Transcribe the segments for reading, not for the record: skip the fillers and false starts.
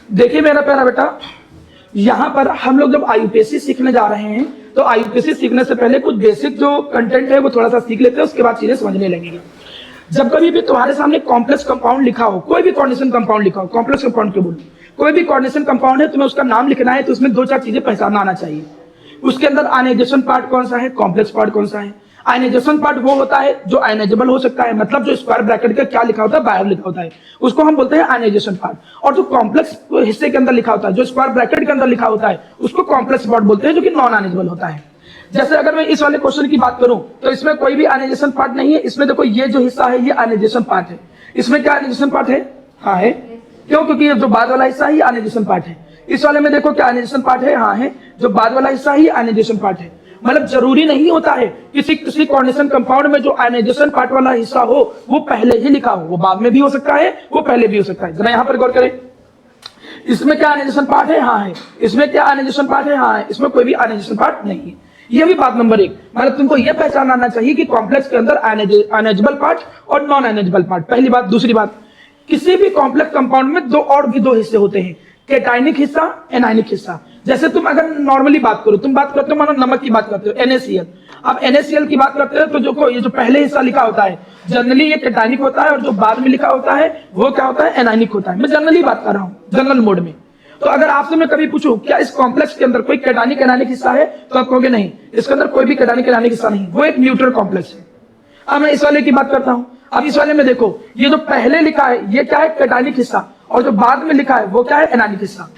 देखिए मेरा प्यारा बेटा, यहाँ पर हम लोग जब आईयूपीएससी सीखने जा रहे हैं तो आईयूपीएससी सीखने से पहले कुछ बेसिक जो कंटेंट है वो थोड़ा सा सीख लेते हैं, उसके बाद चीजें समझने लगेंगे। जब कभी भी तुम्हारे सामने कॉम्प्लेक्स कंपाउंड लिखा हो, कोई भी कोऑर्डिनेशन कंपाउंड लिखा हो, कॉम्प्लेक्स कंपाउंड क्यों बोलूं, कोई भी कोऑर्डिनेशन कंपाउंड है, तुम्हें उसका नाम लिखना है तो उसमें 2-4 चीजें पहचानना आना चाहिए। उसके अंदर आयनाइजेशन पार्ट कौन सा है, कॉम्प्लेक्स पार्ट कौन सा है। आयनाइजेशन पार्ट वो होता है जो आयनाइजेबल हो सकता है, मतलब जो स्क्वायर ब्रैकेट का क्या लिखा होता है, बाहर लिखा होता है, उसको हम बोलते हैं आयनाइजेशन पार्ट। और जो कॉम्प्लेक्स हिस्से के अंदर लिखा होता है, जो स्क्वायर ब्रैकेट के अंदर लिखा होता है, उसको कॉम्प्लेक्स पार्ट बोलते हैं, जो कि नॉन आयनाइजेबल होता है। जैसे अगर मैं इस वाले क्वेश्चन की बात करूं तो इसमें कोई भी आयनाइजेशन पार्ट नहीं है। इसमें देखो ये जो हिस्सा है ये आयनाइजेशन पार्ट है। इसमें क्या आयनाइजेशन पार्ट है? हाँ है। क्यों? क्योंकि ये जो बाद वाला हिस्सा ही आयनाइजेशन पार्ट है। इस वाले में देखो क्या आयनाइजेशन पार्ट है? हाँ है। जो बाद वाला हिस्सा ही आयनाइजेशन पार्ट है। मतलब जरूरी नहीं होता है किसी कोऑर्डिनेशन कंपाउंड में जो आयनाइजेशन पार्ट वाला हिस्सा हो वो पहले ही लिखा हो, वो बाद में भी हो सकता है, वो पहले भी हो सकता है। जरा यहाँ पर गौर करें, इसमें क्या आयनाइजेशन पार्ट है? हाँ है। इसमें क्या आयनाइजेशन पार्ट है? हाँ है। इसमें कोई भी आयनाइजेशन पार्ट नहीं है। ये भी बात नंबर 1। मतलब तुमको यह पहचान आना चाहिए कि कॉम्प्लेक्स के अंदर आयनाइजेबल पार्ट और नॉन आयनाइजेबल पार्ट, पहली बात। दूसरी बात, किसी भी कॉम्प्लेक्स कंपाउंड में दो हिस्से होते हैं, कैटायनिक हिस्सा, एनायनिक हिस्सा। जैसे तुम अगर नॉर्मली बात करो, तुम बात करते हो मानो नमक की बात करते हो, NaCl। अब NaCl की बात करते हो तो जो ये जो पहले हिस्सा लिखा होता है जनरली ये कैटायनिक होता है, और जो बाद में लिखा होता है वो क्या होता है? एनायनिक होता है। मैं जनरली बात कर रहा हूँ, जनरल मोड में। तो अगर आपसे मैं कभी पूछूं क्या इस कॉम्प्लेक्स के अंदर कोई कैटायनिक एनायनिक हिस्सा है, तो आप कहोगे नहीं, इसके अंदर कोई भी कैटायनिक एनायनिक हिस्सा नहीं, वो एक न्यूट्रल कॉम्प्लेक्स है। अब मैं इस वाले की बात करता हूं। अब इस वाले में देखो ये जो पहले लिखा है ये क्या है? कैटायनिक हिस्सा, और जो बाद में लिखा है वो क्या है? एनायनिक हिस्सा।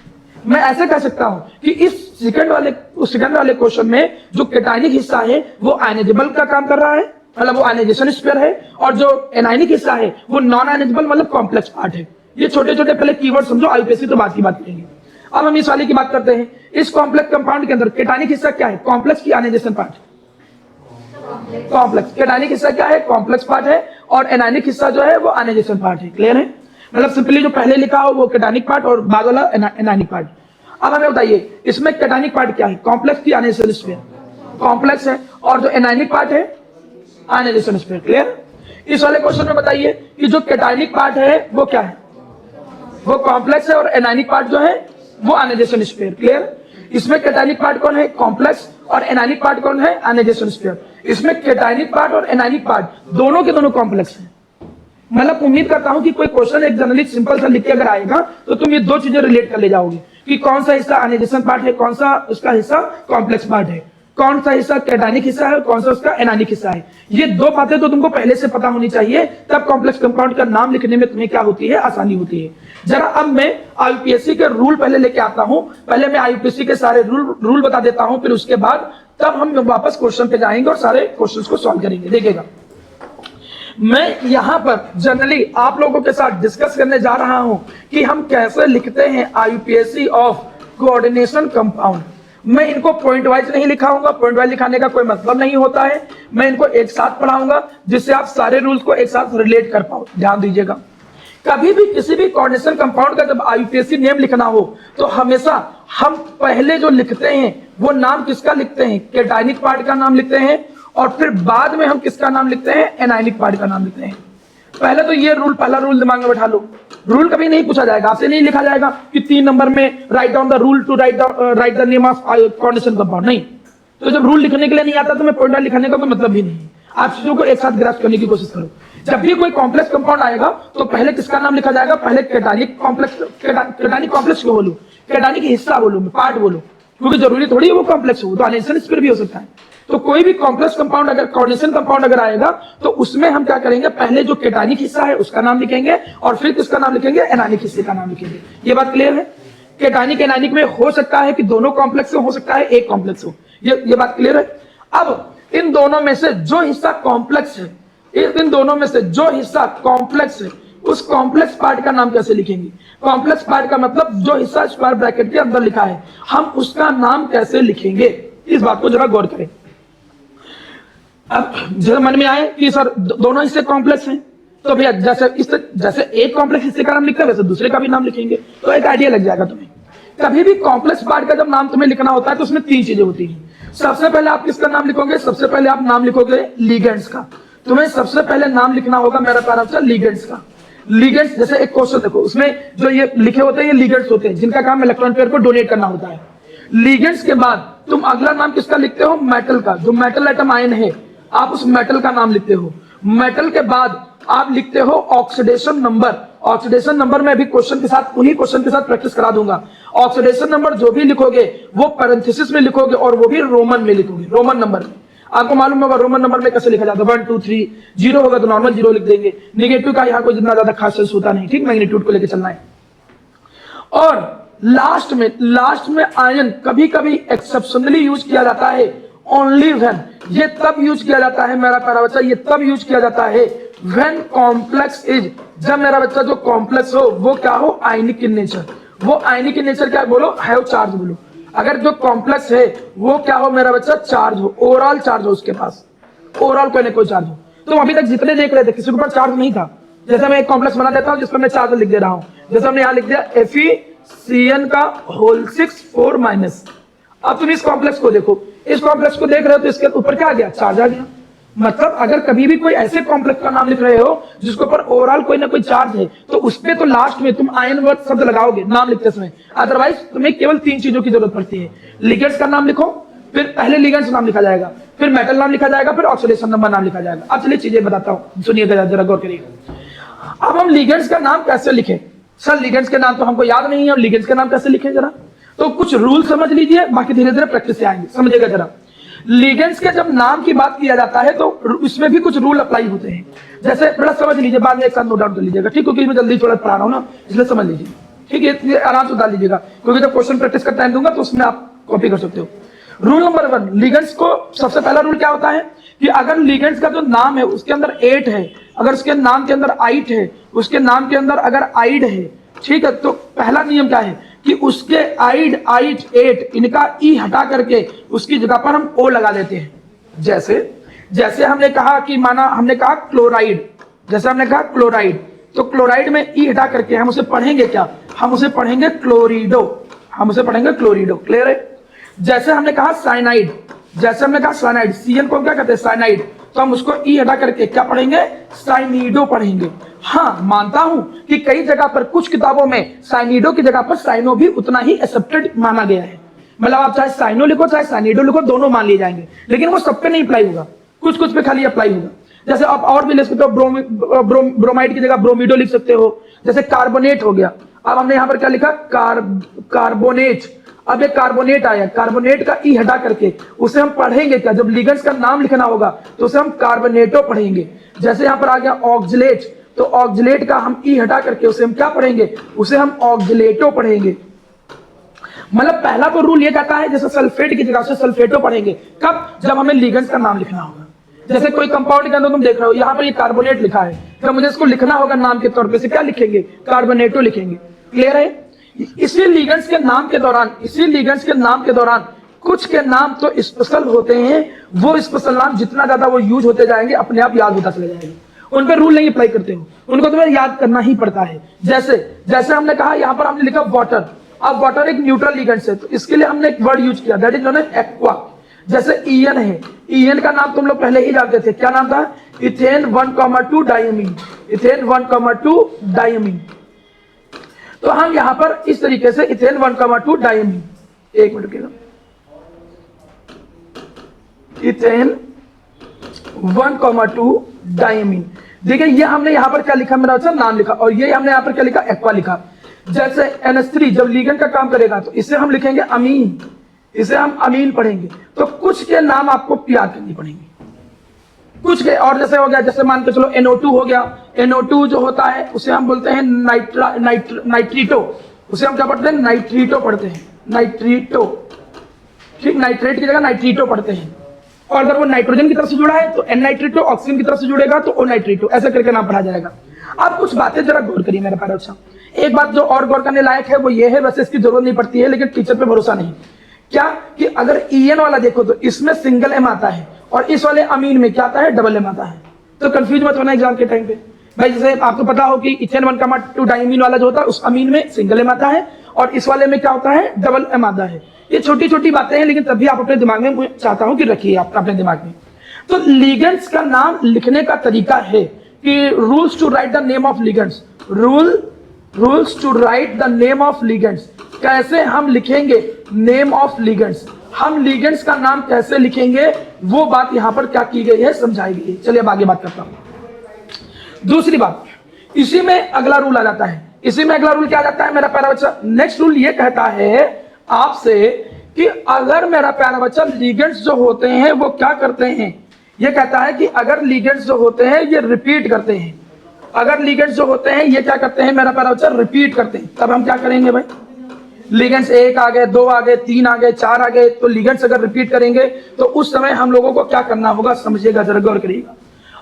मैं ऐसे कह सकता हूं कि इस सेकंड वाले क्वेश्चन में जो कैटायनिक हिस्सा है वो आयनाइजेबल का काम कर रहा है, मतलब वो आयनाइजेशन स्पेयर है, और जो एनायनिक हिस्सा है वो नॉन आयनाइजेबल मतलब कॉम्प्लेक्स पार्ट है। ये छोटे छोटे पहले कीवर्ड समझो, आईयूपीएससी तो बात की बात करेंगे। अब हम इस वाले की बात करते हैं। इस कॉम्प्लेक्स कंपाउंड के अंदर कैटायनिक हिस्सा क्या है? कॉम्प्लेक्स की आयनाइजेशन पार्ट। कॉम्प्लेक्स कैटायनिक हिस्सा क्या है? कॉम्प्लेक्स पार्ट है, और एनायनिक हिस्सा जो है वो आयनाइजेशन पार्ट है। क्लियर है? मतलब सिंपली जो पहले लिखा हो वो कैटायनिक पार्ट और बाद वाला एनायनिक पार्ट। अब हमें बताइए इसमें कैटायनिक पार्ट क्या है? कॉम्प्लेक्स की आयनाइजेशन स्पेयर, कॉम्प्लेक्स है, और जो एनायनिक पार्ट है आयनाइजेशन स्पेयर। क्लियर? इस वाले क्वेश्चन में बताइए कि जो कैटायनिक पार्ट है वो क्या है? वो कॉम्प्लेक्स है, और एनायनिक पार्ट जो है वो आयनाइजेशन स्पेयर। क्लियर? इसमें कैटायनिक पार्ट कौन है? कॉम्प्लेक्स, और एनायनिक पार्ट कौन है? Ionisation sphere. इसमें कैटायनिक पार्ट और एनायनिक पार्ट दोनों के दोनों कॉम्प्लेक्स हैं। मतलब उम्मीद करता हूं कि कोई क्वेश्चन एक जनरली सिंपल सा लिख के अगर आएगा तो तुम ये दो चीजें रिलेट कर ले जाओगे कि कौन सा हिस्सा आयनाइजेशन पार्ट है, कौन सा उसका हिस्सा कॉम्प्लेक्स पार्ट है, कौन सा हिस्सा कैटायनिक हिस्सा है, कौन सा उसका एनायनिक हिस्सा है। ये दो बातें तो तुमको पहले से पता होनी चाहिए, तब कॉम्प्लेक्स कंपाउंड का नाम लिखने में तुम्हें क्या होती है? आसानी होती है। जरा अब मैं आईयूपीएससी के रूल पहले लेके आता हूं। पहले मैं आईयूपीएससी के सारे रूल बता देता हूं, फिर उसके बाद तब हम वापस क्वेश्चन पे जाएंगे और सारे क्वेश्चंस को सॉल्व करेंगे। देखिएगा, मैं यहां पर जनरली आप लोगों के साथ डिस्कस करने जा रहा हूं कि हम कैसे लिखते हैं आईयूपीएससी ऑफ कोऑर्डिनेशन कंपाउंड। मैं इनको पॉइंट वाइज नहीं लिखाऊंगा, पॉइंट वाइज लिखाने का कोई मतलब नहीं होता है। मैं इनको एक साथ पढ़ाऊंगा जिससे आप सारे रूल्स को एक साथ रिलेट कर पाओ। ध्यान दीजिएगा, कभी भी किसी भी कोऑर्डिनेशन कंपाउंड का जब आईयूपीएससी नेम लिखना हो तो हमेशा हम पहले जो लिखते हैं वो नाम किसका लिखते हैं? कैटायनिक पार्ट का नाम लिखते हैं, और फिर बाद में हम किसका नाम लिखते हैं? एनायनिक पार्ट का नाम लिखते हैं। पहले तो ये पहला रूल दिमाग में बैठा लो। रूल कभी नहीं पूछा जाएगा, आपसे नहीं लिखा जाएगा कि 3 नंबर में write down the rule to write the name of coordination compound. नहीं, तो जब रूल लिखने के लिए नहीं आता तो मैं पॉइंट लिखने का कोई मतलब ही नहीं। आप चीजों को एक साथ ग्रास्प करने की कोशिश करो। जब भी कोई कॉम्प्लेक्स कंपाउंड आएगा तो पहले किसका नाम लिखा जाएगा? पहले कैटायनिक कॉम्प्लेक्स क्यों बोलूं? कैटायनिक हिस्सा बोलूं, पार्ट बोलूं, क्योंकि जरूरी थोड़ी है वो कॉम्प्लेक्स हो, तो आयनाइजेशन स्पेयर भी हो सकता है। तो कोई भी कॉम्प्लेक्स कंपाउंड अगर कोऑर्डिनेशन कंपाउंड अगर आएगा तो उसमें हम क्या करेंगे? पहले जो कैटायनिक हिस्सा है उसका नाम लिखेंगे, और फिर किसका नाम लिखेंगे? एनायनिक हिस्से का नाम लिखेंगे। ये बात क्लियर है? कैटायनिक एनायनिक में हो सकता है कि दोनों कॉम्प्लेक्स हो सकता है एक कॉम्प्लेक्स हो। ये बात क्लियर है? अब इन दोनों में से जो हिस्सा कॉम्प्लेक्स है, इन दोनों में से जो हिस्सा कॉम्प्लेक्स है उस कॉम्प्लेक्स पार्ट का नाम कैसे लिखेंगे? कॉम्प्लेक्स पार्ट का मतलब जो हिस्सा स्क्वायर ब्रैकेट के अंदर लिखा है, हम उसका नाम कैसे लिखेंगे? इस बात को जरा गौर करें। अब जरा मन में आए कि सर दोनों हिस्से कॉम्प्लेक्स हैं, तो भैया जैसे एक कॉम्प्लेक्स हिस्से का नाम लिखते हैं वैसे दूसरे का भी नाम लिखेंगे, तो एक आइडिया लग जाएगा तुम्हें। कभी भी कॉम्प्लेक्स पार्ट का जब नाम तुम्हें लिखना होता है तो उसमें 3 चीजें होती हैं। सबसे पहले आप किसका नाम लिखोगे? सबसे पहले आप नाम लिखोगे लिगेंड्स का। तुम्हें सबसे पहले नाम लिखना होगा मेरा प्यारा सा लिगेंड्स का। लिगेंड्स, जैसे एक क्वेश्चन देखो, उसमें जो ये लिखे होते हैं ये लिगेंड्स होते हैं जिनका काम इलेक्ट्रॉन पेयर को डोनेट करना होता है। लिगेंड्स के बाद तुम अगला नाम किसका लिखते हो? मेटल का। जो मेटल एटम आयन है आप उस मेटल का नाम लिखते हो। मेटल के बाद आप लिखते हो ऑक्सीडेशन नंबर। ऑक्सीडेशन नंबर में अभी क्वेश्चन के साथ, उन्हीं क्वेश्चन के साथ प्रैक्टिस करा दूंगा। ऑक्सीडेशन नंबर जो भी लिखोगे वो पैरेंथेसिस में लिखोगे और वो भी रोमन में लिखोगे, रोमन नंबर में। आपको मालूम होगा रोमन नंबर में कैसे लिखा जाता है, 1 2 3। जीरो होगा तो नॉर्मल जीरो लिख देंगे। निगेटिव का यहाँ कोई जितना ज्यादा खास सेंस होता नहीं, ठीक, मैग्नीट्यूड को लेकर चलना है। और लास्ट में आयन कभी कभी एक्सेप्शनली यूज किया जाता है, ओनली व्हेन। ये तब यूज किया जाता है मेरा प्यारा बच्चा, ये तब यूज किया जाता है व्हेन कॉम्प्लेक्स इज, जब मेरा बच्चा जो कॉम्प्लेक्स हो वो क्या हो? आयनिक इन नेचर। वो आयनिक इन नेचर क्या बोलो? हैव चार्ज बोलो। अगर जो कॉम्प्लेक्स है वो क्या हो मेरा बच्चा? चार्ज हो, ओवरऑल चार्ज हो उसके पास, ओवरऑल कोई ना कोई चार्ज हो। तो अभी तक जितने देख रहे थे किसी के ऊपर चार्ज नहीं था। जैसे मैं एक कॉम्प्लेक्स बना देता हूं जिस पर मैं चार्ज लिख दे रहा हूं, जैसे हमने यहां लिख दिया FeCN का होल 6 4 माइनस। अब तुम इस कॉम्प्लेक्स को देखो, इस कॉम्प्लेक्स को देख रहे हो तो इसके ऊपर क्या आ गया? चार्ज आ गया। मतलब अगर कभी भी कोई ऐसे कॉम्प्लेक्स का नाम लिख रहे हो जिसके ऊपर ओवरऑल कोई ना कोई चार्ज है तो उसपे तो लास्ट में तुम आयन वर्ड शब्द लगाओगे नाम लिखते समय। अदरवाइज तुम्हें केवल 3 चीजों की जरूरत पड़ती है। लिगेंड्स का नाम लिखो, फिर पहले लिगेंड्स नाम लिखा जाएगा, फिर मेटल नाम लिखा जाएगा, फिर ऑक्सीडेशन नंबर नाम लिखा जाएगा। अब चलिए चीजें बताता हूं, सुनिएगा जरा गौर करिएगा। अब हम लिगेंड्स का नाम कैसे लिखें? सर लिगेंड्स के नाम तो हमको याद नहीं है, लिगेंड्स का नाम कैसे लिखें जरा? तो कुछ रूल समझ लीजिए, बाकी धीरे धीरे प्रैक्टिस से आएंगे, समझिएगा जरा। लिगेंड्स के जब नाम की बात किया जाता है तो इसमें भी कुछ रूल अप्लाई होते हैं। जैसे थोड़ा समझ लीजिए, बाद में एक साथ नोट डाउन कर लीजिएगा, ठीक, क्योंकि मैं जल्दी थोड़ा पढ़ा रहा हूं ना, इसलिए समझ लीजिए, ठीक है? आराम से उतार लीजिएगा, क्योंकि जब क्वेश्चन प्रैक्टिस का टाइम दूंगा तो उसमें आप कॉपी कर सकते हो। रूल नंबर 1, लिगेंड्स को सबसे पहला रूल क्या होता है कि अगर लिगेंड्स का जो नाम है उसके अंदर 8 है, अगर उसके नाम के अंदर आइट है, उसके नाम के अंदर अगर आइड है, ठीक है, तो पहला नियम क्या है कि उसके आइड, आइट, 8 इनका ई हटा करके उसकी जगह पर हम ओ लगा देते हैं। जैसे हमने कहा कि माना हमने कहा क्लोराइड, जैसे हमने कहा क्लोराइड, तो क्लोराइड में ई हटा करके हम उसे पढ़ेंगे क्या? हम उसे पढ़ेंगे क्लोरिडो, हम उसे पढ़ेंगे क्लोरिडो। क्लियर है? जैसे हमने कहा साइनाइड, जैसे हमने कहा साइनाइड, सीएन को क्या कहते हैं? साइनाइड, तो हम उसको ई हटा करके क्या पढ़ेंगे? साइनिडो पढ़ेंगे। हाँ, मानता हूं कि कई जगह पर कुछ किताबों में साइनिडो की जगह पर साइनो भी उतना ही एक्सेप्टेड माना गया है। मतलब आप चाहे साइनो लिखो चाहे साइनिडो लिखो, दोनों मान लिए जाएंगे, लेकिन वो सब पे नहीं अप्लाई होगा, कुछ कुछ पे खाली अप्लाई होगा। जैसे आप और भी लिख सकते हो, ब्रोमाइड की जगह ब्रोमीडो लिख सकते हो। जैसे कार्बोनेट हो गया, अब हमने यहाँ पर क्या लिखा? कार्बोनेट। अब एक कार्बोनेट आया, कार्बोनेट का ई हटा करके उसे हम पढ़ेंगे क्या? जब लिगेंड्स का नाम लिखना होगा तो उसे हम कार्बोनेटो पढ़ेंगे। जैसे यहाँ पर आ गया ऑक्जिलेट, तो ऑक्जिलेट का हम ई हटा करके उसे हम क्या पढ़ेंगे? उसे हम ऑक्जिलेटो पढ़ेंगे। मतलब पहला तो रूल ये कहता है जैसे सल्फेट की जगह से सल्फेटो पढ़ेंगे। कब? जब हमें लिगेंड्स का नाम लिखना होगा। जैसे कोई कंपाउंड के अंदर तुम देख रहे हो, यहाँ पर ये कार्बोनेट लिखा है, तो मुझे इसको लिखना होगा नाम के तौर पे, से क्या लिखेंगे? कार्बोनेटो लिखेंगे। क्लियर है? इसी लिगेंड्स के नाम के दौरान, इसी लिगेंड्स के नाम के दौरान कुछ के नाम तो स्पेशल होते हैं, वो स्पेशल नाम जितना ज्यादा वो यूज होते जाएंगे अपने आप याद होता चले जाएंगे, उन पर रूल नहीं अप्लाई करते हो, उनको तुम्हें याद करना ही पड़ता है। जैसे हमने कहा, यहाँ पर हमने लिखा वाटर। अब वाटर एक न्यूट्रल लिगेंड है, तो इसके लिए हमने एक वर्ड यूज किया, that is known as aqua. जैसे ईएन है, ईएन का नाम तुम लोग पहले ही जानते थे, क्या नाम था? Ethane 1,2 diamine, ethane 1,2 diamine. तो हम यहां पर इस तरीके से इथेन 1,2 डायमीन, एक मिनट के, इथेन 1,2 डायमीन। देखिए ये हमने यहां पर क्या लिखा? मेरा अच्छा नाम लिखा, और ये हमने यहां पर क्या लिखा? एक्वा लिखा। जैसे NH3 जब लिगेंड का काम करेगा तो इसे हम लिखेंगे अमीन, इसे हम अमीन पढ़ेंगे। तो कुछ के नाम आपको याद करनी पड़ेंगे, कुछ के। और जैसे हो गया, जैसे मान के चलो NO2 हो गया, NO2 जो होता है उसे हम बोलते हैं नाइट्रीटो, उसे हम क्या पढ़ते हैं? नाइट्रीटो पढ़ते हैं, नाइट्रीटो, ठीक, नाइट्रेट की जगह नाइट्रीटो पढ़ते हैं। और अगर वो नाइट्रोजन की तरफ से जुड़ा है तो N नाइट्रीटो, ऑक्सीजन की तरफ से जुड़ेगा तो O नाइट्रीटो, ऐसे करके नाम पढ़ा जाएगा। अब कुछ बातें जरा गौर करिए मेरे प्यारे बच्चों। एक बात जो और गौर करने लायक है वो ये है, वैसे इसकी जरूरत नहीं पड़ती है, लेकिन टीचर पे भरोसा नहीं। क्या कि अगर EN वाला देखो तो इसमें सिंगल M आता है, और इस वाले अमीन में क्या आता है? डबल M आता है। तो कंफ्यूज मत होना एग्जाम के टाइम पे भाई। जैसे आपको पता हो कि इथेन 1,2 डायमीन वाला जो होता है उस अमीन में सिंगल M आता है, और इस वाले में क्या होता है? डबल M आता है। ये छोटी छोटी बातें हैं, लेकिन तभी आप अपने दिमाग में, चाहता हूं कि रखिए आप अपने दिमाग में। तो लिगेंड्स का नाम लिखने का तरीका है कि rules to write the name of ligands, rules to write the name of ligands, कैसे हम लिखेंगे नेम ऑफ लिगेंड्स, हम लिगेंड्स का नाम कैसे लिखेंगे, वो बात यहां पर क्या की गई है, समझाई गई है। चलिए अब आगे बात करता हूं। दूसरी बात, इसी में अगला रूल आ जाता है, इसी में अगला रूल क्या आ जाता है मेरा प्यारा बच्चा, नेक्स्ट रूल ये कहता है आपसे कि अगर मेरा प्यारा बच्चा लिगेंड्स जो होते हैं वो क्या करते हैं, ये कहता है कि अगर लिगेंड्स जो होते हैं ये रिपीट करते हैं, अगर लिगेंड्स जो होते हैं ये क्या करते हैं मेरा प्यारा बच्चा, रिपीट करते हैं, तब हम क्या करेंगे भाई, लिगेंड्स 1 आ गए, 2 आ गए, 3 आ गए, 4 आ गए, तो लिगेंड्स अगर रिपीट करेंगे तो उस समय हम लोगों को क्या करना होगा, समझिएगा जरा गौर करिएगा।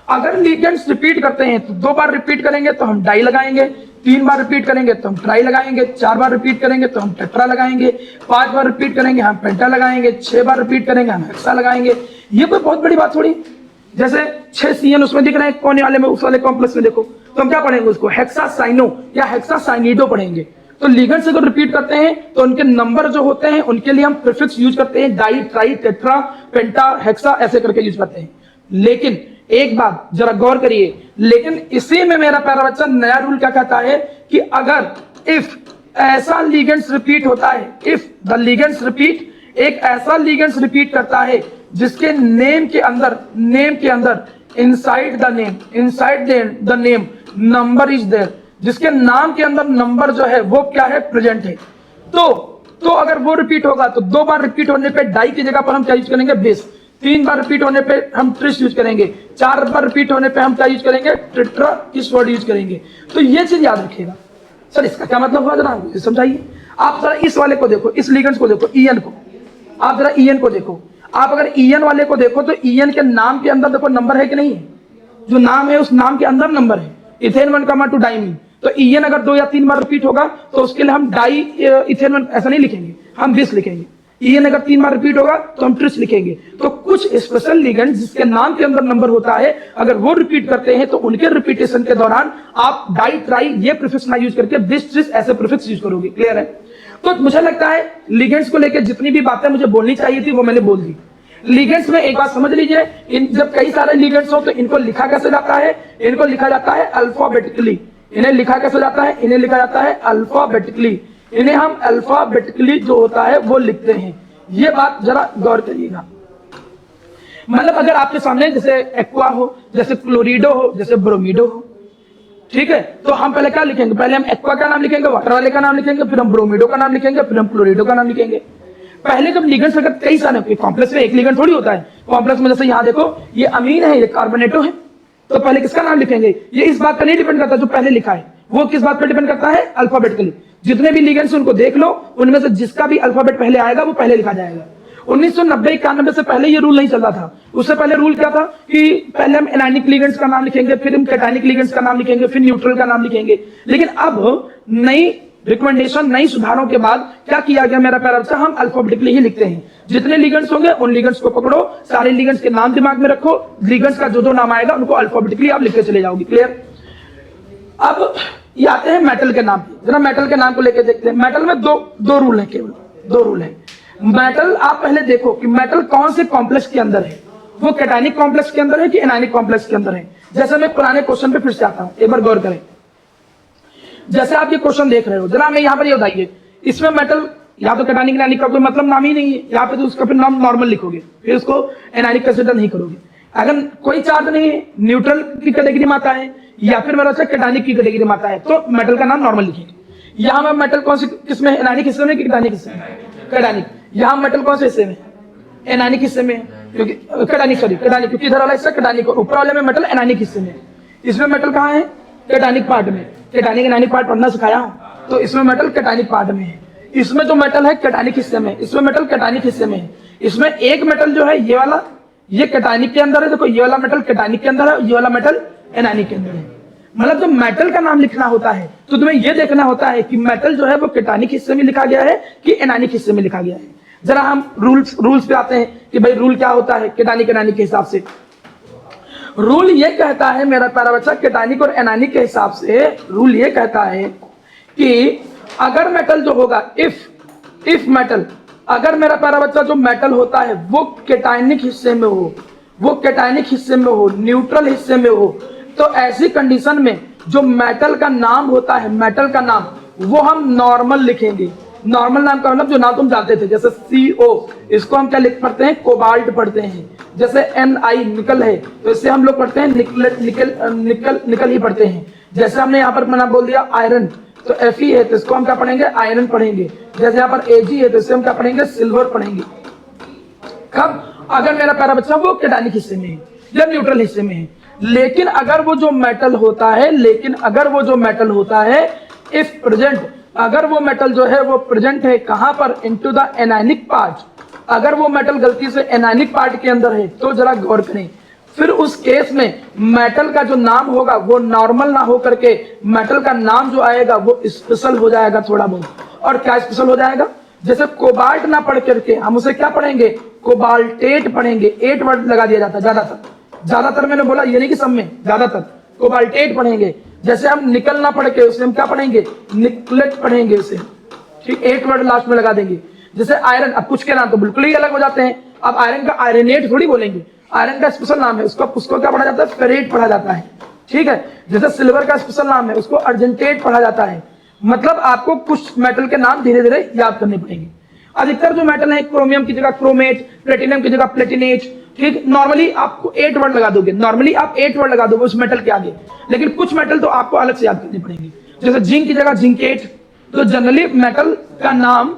अगर लिगेंड्स रिपीट करते हैं तो 2 बार रिपीट करेंगे तो हम डाई लगाएंगे, 3 बार रिपीट करेंगे तो हम ट्राई लगाएंगे, 4 बार रिपीट करेंगे तो हम टेट्रा लगाएंगे, 5 बार रिपीट करेंगे हम पेंटा लगाएंगे, 6 बार रिपीट करेंगे हम हेक्सा लगाएंगे। ये कोई बहुत बड़ी बात थोड़ी, जैसे 6 CN उसमें दिख रहे हैं कोने वाले में, उस वाले कॉम्प्लेक्स में देखो, तो हम क्या पढ़ेंगे उसको, हेक्सासाइनो या हेक्सासाइनिडो पढ़ेंगे। तो लिगेंड्स अगर रिपीट करते हैं तो उनके नंबर जो होते हैं उनके लिए हम प्रीफिक्स यूज करते हैं, डाई, ट्राई, टेट्रा, पेंटा, हेक्सा ऐसे करके यूज करते हैं। लेकिन एक बात जरा गौर करिए, लेकिन इसी में मेरा प्यारा बच्चा नया रूल क्या कहता है कि अगर इफ ऐसा लिगेंड्स रिपीट होता है, इफ द लिगेंड्स रिपीट, एक ऐसा लिगेंड्स रिपीट करता है जिसके नेम के अंदर inside the name number is there, जिसके नाम के अंदर नंबर जो है वो क्या है, प्रेजेंट है, तो अगर वो रिपीट होगा तो 2 बार रिपीट होने पे डाई की जगह पर हम क्या यूज करेंगे, बेस, 3 बार रिपीट होने पे हम ट्रिस यूज करेंगे, 4 बार रिपीट होने पे हम क्या यूज करेंगे, टेट्रा, इस वर्ड यूज करेंगे। तो ये चीज याद रखिएगा। सर इसका क्या मतलब हुआ जरा समझाइए। आप जरा इस वाले को देखो, इस लिगेंड्स को देखो, EN को, आप जरा EN को देखो, आप अगर EN वाले को देखो तो EN के नाम के अंदर देखो नंबर है कि नहीं है, जो नाम है उस नाम के अंदर नंबर है, इथेन 1 2 डाइमीन, तो EN अगर 2 या 3 बार रिपीट होगा तो उसके लिए हम डाई इथेन 1 ऐसा नहीं लिखेंगे, हम बिस लिखेंगे। EN अगर 3 बार रिपीट होगा तो हम ट्रिस लिखेंगे। तो कुछ स्पेशल लिगेंड जिसके नाम के अंदर नंबर होता है, अगर वो रिपीट करते हैं तो उनके रिपीटेशन के दौरान आप डाई, ट्राई ये प्रीफिक्स ना यूज करके बिस, ट्रिस ऐसे प्रीफिक्स यूज करोगे। क्लियर है? तो मुझे लगता है लिगेंड्स को लेकर जितनी भी बातें मुझे बोलनी चाहिए थी वो मैंने बोल दी। लिगेंड्स में एक बात समझ लीजिए, जब कई सारे लिगेंड्स हो तो इनको लिखा कैसे जाता है, इनको लिखा जाता है अल्फाबेटिकली। इन्हें लिखा कैसे जाता है, इन्हें लिखा जाता है अल्फाबेटिकली। इन्हें हम अल्फाबेटिकली जो होता है वो लिखते हैं। ये बात जरा गौर करिएगा। मतलब अगर आपके सामने जैसे एक्वा हो, जैसे क्लोरिडो हो, जैसे ब्रोमीडो हो, ठीक है, तो हम पहले क्या लिखेंगे, पहले हम एक्वा का नाम लिखेंगे, वाटर वाले का नाम लिखेंगे, फिर हम ब्रोमीडो का नाम लिखेंगे, फिर हम क्लोरिडो का नाम लिखेंगे। पहले जब लिगेंड्स अगर कई सारे, कॉम्प्लेक्स में एक लिगेंड थोड़ी होता है, कॉम्प्लेक्स में जैसे यहाँ देखो ये अमीन है, ये कार्बोनेटो है, तो पहले किसका नाम लिखेंगे, ये इस बात पर नहीं डिपेंड करता जो पहले लिखा है, वो किस बात पर डिपेंड करता है, अल्फाबेटिकली। जितने भी लिगेंड्स उनको देख लो, उनमें से जिसका भी अल्फाबेट पहले आएगा वो पहले लिखा जाएगा। 1990-91 से पहले ये रूल नहीं चलता था। उससे पहले रूल क्या था कि पहले हम एनायनिक लिगेंड्स का नाम लिखेंगे, फिर हम कैटायनिक लिगेंड्स का नाम लिखेंगे, फिर न्यूट्रल का नाम लिखेंगे। लेकिन अब नई रिकमेंडेशन, नई सुधारों के बाद क्या किया गया मेरा प्यारा बच्चा, हम अल्फाबेटिकली ही लिखते हैं। जितने लिगेंड्स होंगे उन लिगेंड्स को पकड़ो, सारे लिगेंड्स के नाम दिमाग में रखो, लिगेंड्स का जो नाम आएगा उनको अल्फाबेटिकली आप लिखते चले जाओगे। क्लियर? अब ये आते हैं मेटल के नाम पे। जरा मेटल के नाम को लेकर देखते हैं। मेटल में दो रूल है, केवल 2 रूल है। मेटल आप पहले देखो कि मेटल कौन से कॉम्प्लेक्स के अंदर है, वो कैटायनिक कॉम्प्लेक्स के अंदर है कि एनायनिक कॉम्प्लेक्स के अंदर है। जैसे मैं पुराने क्वेश्चन पे फिर से आता हूं, एक बार गौर करें। जैसे आप ये क्वेश्चन देख रहे हो, जरा हमें यहाँ पर ये बताइए, इसमें मेटल या तो कैटायनिक एनायनिक का कोई मतलब नाम ही नहीं है, यहाँ पे तो उसका फिर नाम नॉर्मल लिखोगे, फिर उसको एनायनिक कंसीडर नहीं करोगे। अगर कोई चार्ज नहीं है, न्यूट्रल की कैटेगरी में आता है या फिर मेरा कैटायनिक की कैटेगरी में आता है, तो मेटल का नाम नॉर्मल लिखेंगे। यहाँ में मेटल कौन से किसमें, एनायनिक हिस्से में कि कैटायनिक हिस्से में, कैटायनिक। यहाँ मेटल कौन से हिस्से में, एनायनिक हिस्से में, क्योंकि कैटायनिक, क्योंकि इधर वाला हिस्सा कैटायनिक, ऊपर वाले में मेटल एनायनिक हिस्से में। इसमें मेटल कहाँ है, कैटायनिक पार्ट में। कैटायनिक एनायनिक पार्ट पढ़ना सिखाया हूं, तो इसमें मेटल कैटायनिक पार्ट में है। इसमें जो मेटल है कैटायनिक हिस्से में, इसमें मेटल कैटायनिक हिस्से में है। इसमें एक मेटल जो है ये वाला, ये कैटायनिक के अंदर है, देखो ये वाला मेटल कैटायनिक के अंदर है, ये वाला मेटल एनायनिक के अंदर है। मतलब जब मेटल का नाम लिखना होता है तो तुम्हें यह देखना होता है कि मेटल जो है वो कैटायनिक हिस्से में लिखा गया है कि एनायनिक हिस्से में लिखा गया है। जरा हम रूल्स पे आते हैं कि भाई रूल क्या होता है कैटायनिक एनायनिक के हिसाब से। रूल ये कहता है मेरा प्यारा बच्चा, कैटायनिक और एनायनिक के हिसाब से रूल ये कहता है कि अगर मेटल जो होगा, इफ मेटल, अगर मेरा प्यारा बच्चा जो मेटल होता है वो कैटायनिक हिस्से में हो, वो कैटायनिक हिस्से में हो, न्यूट्रल हिस्से में हो, तो ऐसी कंडीशन में जो मेटल का नाम होता है, मेटल का नाम, वो हम नॉर्मल लिखेंगे। नॉर्मल नाम का मतलब जो नाम तुम जानते थे, जैसे CO, इसको हम क्या लिख पढ़ते हैं, कोबाल्ट पढ़ते हैं। जैसे Ni निकल है, तो इससे हम लोग पढ़ते हैं निकल ही पढ़ते हैं। जैसे हमने यहाँ पर नाम बोल दिया आयरन, तो Fe है, तो इसको हम क्या पढ़ेंगे, आयरन पढ़ेंगे। जैसे यहाँ पर Ag है, तो इससे हम क्या पढ़ेंगे, सिल्वर पढ़ेंगे। कब? अगर मेरा प्यारा बच्चा वो कैटायनिक हिस्से में है या न्यूट्रल हिस्से में है। लेकिन अगर वो जो मेटल होता है इफ प्रेजेंट, अगर वो मेटल जो है वो प्रेजेंट है कहां पर, इनटू द एनायनिक पार्ट, अगर वो मेटल गलती से एनायनिक पार्ट के अंदर है, तो जरा गौर करें, फिर उस केस में मेटल का जो नाम होगा वो नॉर्मल ना हो करके मेटल का नाम जो आएगा वो स्पेशल हो जाएगा थोड़ा बहुत। और क्या स्पेशल हो जाएगा? जैसे कोबाल्ट ना पढ़ करके हम उसे क्या पढ़ेंगे, कोबाल्टेट पढ़ेंगे। 8 वर्ड लगा दिया जाता है ज्यादातर मैंने बोला ये नहीं कि सब में, ज्यादातर कोबाल्टेट पढ़ेंगे। जैसे हम निकल ना पढ़ के उसे हम क्या पढ़ेंगे, निकलेट पढ़ेंगे उसे, ठीक, 8 वर्ड लास्ट में लगा देंगे। जैसे आयरन, अब कुछ के नाम तो बिल्कुल ही अलग हो जाते हैं। अब आयरन का आयरनेट थोड़ी बोलेंगे, आयरन का स्पेशल नाम है, उसको क्या पढ़ा जाता है, फेरेट पढ़ा जाता है, ठीक है। जैसे सिल्वर का स्पेशल नाम है, उसको अर्जेंटेट पढ़ा जाता है। मतलब आपको कुछ मेटल के नाम धीरे धीरे याद करने पड़ेंगे। अधिकतर जो मेटल है, क्रोमियम की जगह क्रोमेट, प्लेटिनम की जगह प्लेटिनेट, ठीक। नॉर्मली आपको 8 वर्ड लगा दोगे, नॉर्मली आप 8 वर्ड लगा दोगे उस मेटल के आगे, लेकिन कुछ मेटल तो आपको अलग से याद करने पड़ेंगे। जैसे जिंक की जगह जिंकेट, तो जनरली मेटल का नाम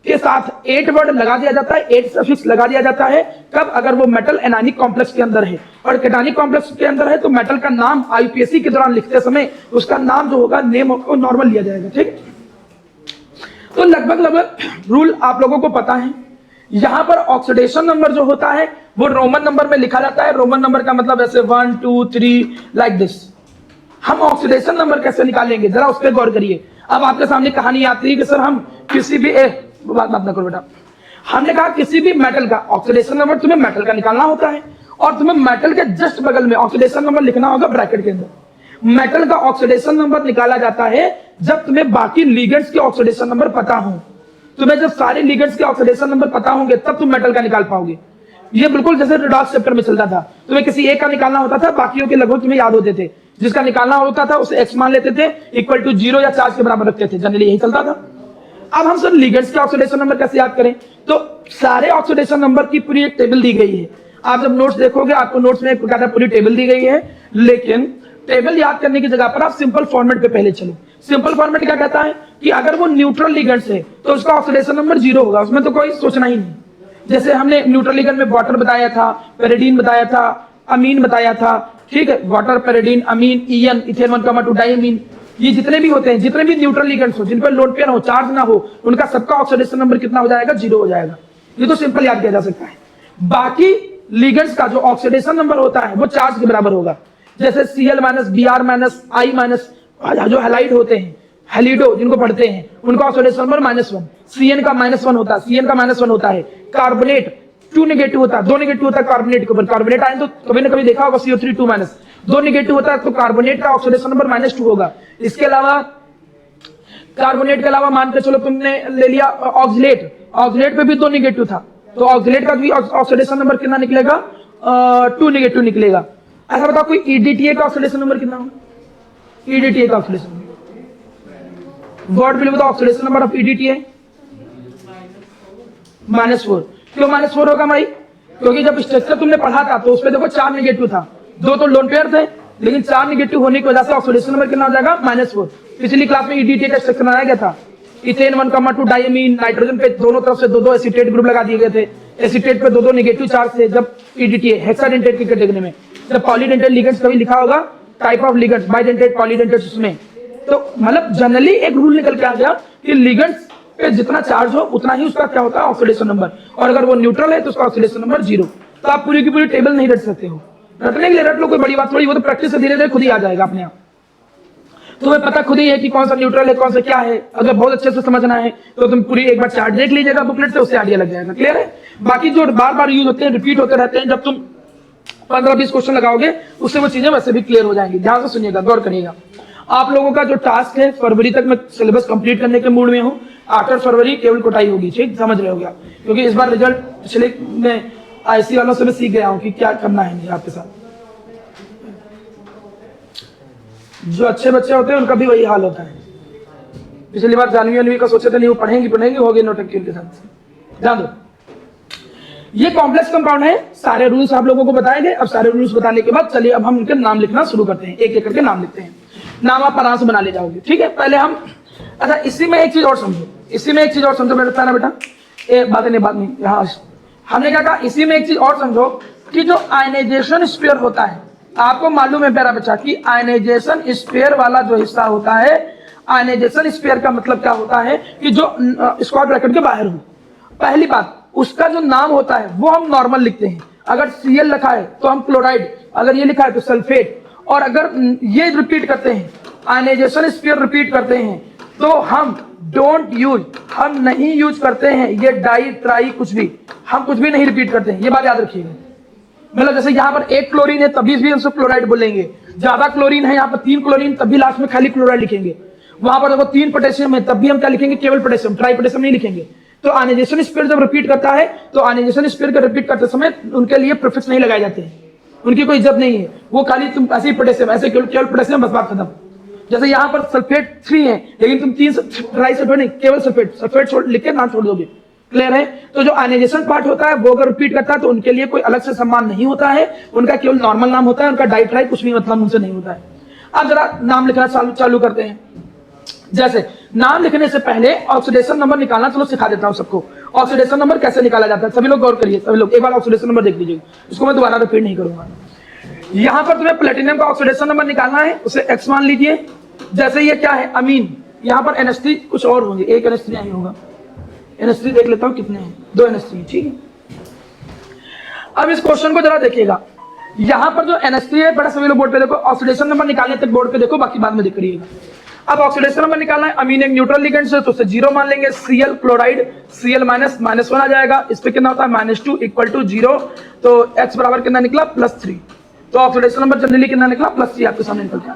के साथ 8 वर्ड लगा दिया जाता है, 8 सफिक्स लगा दिया जाता है। कब? अगर वो मेटल एनायनिक कॉम्प्लेक्स के अंदर है। और कैटायनिक कॉम्प्लेक्स के अंदर है तो मेटल का नाम IUPAC के दौरान लिखते समय उसका नाम जो होगा, नेम को नॉर्मल लिया जाएगा, ठीक। तो लगभग रूल आप लोगों को पता है। यहां पर ऑक्सीडेशन नंबर जो होता है वो रोमन नंबर में लिखा जाता है। रोमन नंबर का मतलब ऐसे 1 2 3 लाइक दिस। हम ऑक्सीडेशन नंबर कैसे निकालेंगे, जरा उस पर गौर करिए। अब आपके सामने कहानी आती है कि सर हम किसी भी बात ना करो बेटा, हमने कहा किसी भी मेटल का ऑक्सीडेशन नंबर तुम्हें मेटल का निकालना होता है, और तुम्हें मेटल के जस्ट बगल में ऑक्सीडेशन नंबर लिखना होगा ब्रैकेट के अंदर। मेटल का ऑक्सीडेशन नंबर निकाला जाता है जब तुम्हें बाकी लिगेंड्स के ऑक्सीडेशन नंबर पता हो। तुम्हें जब सारे लिगेंड्स के ऑक्सीडेशन नंबर पता होंगे तब तुम मेटल का निकाल पाओगे। ये बिल्कुल जैसे रिडॉक्स चैप्टर में चलता था, तुम्हें किसी एक का निकालना होता था, बाकियों के लगभग तुम्हें याद होते थे। जिसका निकालना होता था उसे x मान लेते थे, इक्वल टू 0 या चार्ज के बराबर रखते थे, जनरली यही चलता था। अब हम सर लिगेंड्स के ऑक्सीडेशन नंबर कैसे याद करें? तो सारे ऑक्सीडेशन नंबर की पूरी एक टेबल दी गई है। आप जब नोट्स देखोगे आपको नोट्स में पूरी टेबल दी गई है, लेकिन टेबल याद करने की जगह पर आप सिंपल फॉर्मेट पे पहले चलो। सिंपल फॉर्मेट क्या कहता है कि अगर वो न्यूट्रल लिगेंड्स है तो उसका ऑक्सीडेशन नंबर 0 होगा, उसमें तो कोई सोचना ही नहीं। जैसे हमने न्यूट्रल लिगेंड में वाटर बताया था, पेरिडीन बताया था, अमीन बताया था, ठीक है। वाटर, पेरिडीन, अमीन, ईएन, इथेन 1,2 डाइमीन, ये जितने भी होते हैं, जितने भी न्यूट्रल लिगेंड्स हो, जिन पर लोड पेयर हो, चार्ज ना हो, उनका सबका ऑक्सीडेशन नंबर कितना हो जाएगा? 0 हो जाएगा। ये तो सिंपल याद किया जा सकता है। बाकी लिगेंड्स का जो ऑक्सीडेशन नंबर होता है वो चार्ज के बराबर होगा। जैसे Cl-, Br-, I-, जो हैलाइड होते हैं, हेलिडो जिनको पढ़ते हैं, उनका ऑक्सीडेशन नंबर -1, Cn का -1 होता है, Cn का -1 होता है। कार्बोनेट 2 नेगेटिव होता है, 2 नेगेटिव होता है कार्बोनेट के ऊपर। कार्बोनेट आए तो कभी ना कभी देखा होगा CO3 2-, 2 नेगेटिव होता है तो कार्बोनेट का ऑक्सीडेशन नंबर -2 होगा। इसके अलावा कार्बोनेट के अलावा मान के चलो तुमने ले लिया ऑक्सलेट, ऑक्सलेट पे भी 2 नेगेटिव था, तो ऑक्सलेट का भी ऑक्सीडेशन नंबर कितना निकलेगा? 2 नेगेटिव निकलेगा। ऐसा बताओ कोई EDTA का ऑक्सीडेशन नंबर कितना होगा? EDTA का ऑक्सीडेशन नंबर, वर्ड बिल बताओ, ऑक्सीडेशन नंबर ऑफ EDTA -4। क्यों -4 होगा भाई? क्योंकि जब स्ट्रक्चर तुमने पढ़ा था तो उसपे देखो 4 नेगेटिव था, 2 तो लोन पेयर थे, लेकिन 4 नेगेटिव होने की वजह से ऑक्सीडेशन नंबर कितना हो जाएगा? -4। पिछली क्लास में EDTA का स्ट्रक्चर बनाया गया था, इथेन 1,2 डाइमीन, नाइट्रोजन पे दोनों तरफ से 2-2 एसीटेट ग्रुप लगा दिए गए थे, एसीटेट पे 2-2 नेगेटिव चार्ज थे। जब EDTA हेक्साडेंटेट की कैटेगरी में, जब पॉलीडेंटेट लिगेंड्स कभी लिखा होगा type of ligands, bidentate, polydentate, उसमें तो मतलब जनरली एक रूल निकल के आ गया कि लिगेंड्स पे जितना चार्ज हो उतना ही उसका क्या होता है? Oxidation number. और अगर वो न्यूट्रल है तो उसका ऑक्सीडेशन नंबर 0। तो आप पूरी की पूरी टेबल नहीं रट सकते हो, रटने के लिए रट लो, कोई बड़ी बात थोड़ी, वो तो प्रैक्टिस से धीरे धीरे खुद ही आ जाएगा अपने आप। तुम्हें पता खुद ही है कि कौन सा न्यूट्रल है, कौन सा क्या है। अगर बहुत अच्छे से समझना है तो तुम पूरी एक बार चार्ट देख लीजिएगा बुकलेट से, उससे आइडिया लग जाएगा। क्लियर है? बाकी जो बार बार यूज होते हैं, रिपीट होते रहते हैं, जब तुम 15-20 क्वेश्चन लगाओगे उससे वो चीजें वैसे भी क्लियर हो जाएंगी। ध्यान से सुनिएगा, गौर करिएगा। आप लोगों का जो टास्क है, फरवरी तक मैं सिलेबस कंप्लीट करने के मूड में हूँ। 8 फरवरी केवल कोटाई होगी, ठीक, समझ रहे हो क्या? क्योंकि इस बार रिजल्ट पिछले में IC वालों से मैं सीख गया हूँ कि क्या करना है आपके साथ। जो अच्छे बच्चे होते हैं उनका भी वही हाल होता है। पिछली बार जानवी का सोचे थे नहीं वो पढ़ेंगी होगी नोटंकी उनके साथ। ध्यान दो, ये कॉम्प्लेक्स कंपाउंड है, सारे रूल्स आप लोगों को बताए गए। अब सारे रूल्स बताने के बाद चलिए अब हम उनके नाम लिखना शुरू करते हैं, एक एक करके नाम लिखते हैं। नाम आप आराम से बना ले जाओगे, ठीक है। पहले हम, अच्छा इसी में एक चीज और समझो, इसी में एक चीज और समझो मेरा बेटा, बात नहीं यहाँ हमने क्या कहा, इसी में एक चीज और समझो कि जो आयनाइजेशन स्फीयर होता है, आपको मालूम है प्यारा बच्चा कि आयनाइजेशन स्फीयर वाला जो हिस्सा होता है, आयनाइजेशन स्फीयर का मतलब क्या होता है कि जो स्क्वायर ब्रैकेट के बाहर हो। पहली बात, उसका जो नाम होता है वो हम नॉर्मल लिखते हैं। अगर Cl लिखा है तो हम क्लोराइड, अगर ये लिखा है तो सल्फेट, और अगर ये रिपीट करते हैं, आयनाइजेशन स्फीयर रिपीट करते हैं, तो हम डोंट यूज, हम नहीं यूज करते हैं ये डाई ट्राई कुछ भी, हम कुछ भी नहीं रिपीट करते हैं। ये बात याद रखिएगा। मतलब जैसे यहाँ पर एक क्लोरीन है तभी भी हम उसको क्लोराइड बोलेंगे, ज्यादा क्लोरीन है यहाँ पर 3 क्लोरीन तब भी लास्ट में खाली क्लोराइड लिखेंगे। वहां पर देखो 3 पोटेशियम है तब भी हम क्या लिखेंगे, केवल पोटेशियम, ट्राई पोटेशियम नहीं लिखेंगे। तो आयनाइजेशन स्फीयर जब रिपीट करता है तो आयनाइजेशन स्फीयर का रिपीट करते समय उनके लिए प्रीफिक्स नहीं लगाए जाते हैं, उनकी कोई इज्जत नहीं है। वो खाली तुम ऐसे ही पोटेशियम, ऐसे केवल पोटेशियम, बस बात खत्म। जैसे यहाँ पर सल्फेट 3 है लेकिन तुम 3 ट्राई सल्फेट नहीं, केवल सल्फेट, सल्फेट लिख के नाम छोड़ दोगे। क्लियर है। तो जो आयनाइजेशन पार्ट होता है वो अगर रिपीट करता है तो उनके लिए कोई अलग से सम्मान नहीं होता है, उनका केवल नॉर्मल नाम होता है, उनका डाई ट्राई कुछ भी मतलब उनसे नहीं होता है। अब जरा नाम लिखना चालू करते हैं। जैसे नाम लिखने से पहले ऑक्सीडेशन नंबर निकालना, चलो सिखा देता हूं सबको ऑक्सीडेशन नंबर कैसे निकाला जाता है। सभी लोग गौर करिए, सभी लोग एक बार ऑक्सीडेशन नंबर देख लीजिए, इसको मैं दोबारा रिपीट नहीं करूंगा। यहां पर तुम्हें प्लेटिनम का ऑक्सीडेशन नंबर निकालना है, उसे एक्स मान लीजिए। जैसे ये क्या है, अमीन, यहाँ पर NH3 कुछ और होंगे, एक NH3 नहीं होगा, NH3 देख लेता हूं कितने हैं, 2 NH3, ठीक है। अब इस क्वेश्चन को जरा देखिएगा, यहां पर जो NH3 है, बड़ा सभी लोग बोर्ड पे देखो, ऑक्सीडेशन नंबर निकालने तक बोर्ड पे देखो, बाकी बाद में देख करिएगा। अब ऑक्सीडेशन नंबर निकालना है, अमीन एक न्यूट्रल लिगेंड से तो उसे 0 मान लेंगे। Cl क्लोराइड, Cl -1 आ जाएगा, इस पे कितना होता है -2 = 0, तो X बराबर कितना निकला +3। तो ऑक्सीडेशन नंबर जनरली कितना निकला +3 आपके सामने निकल गया।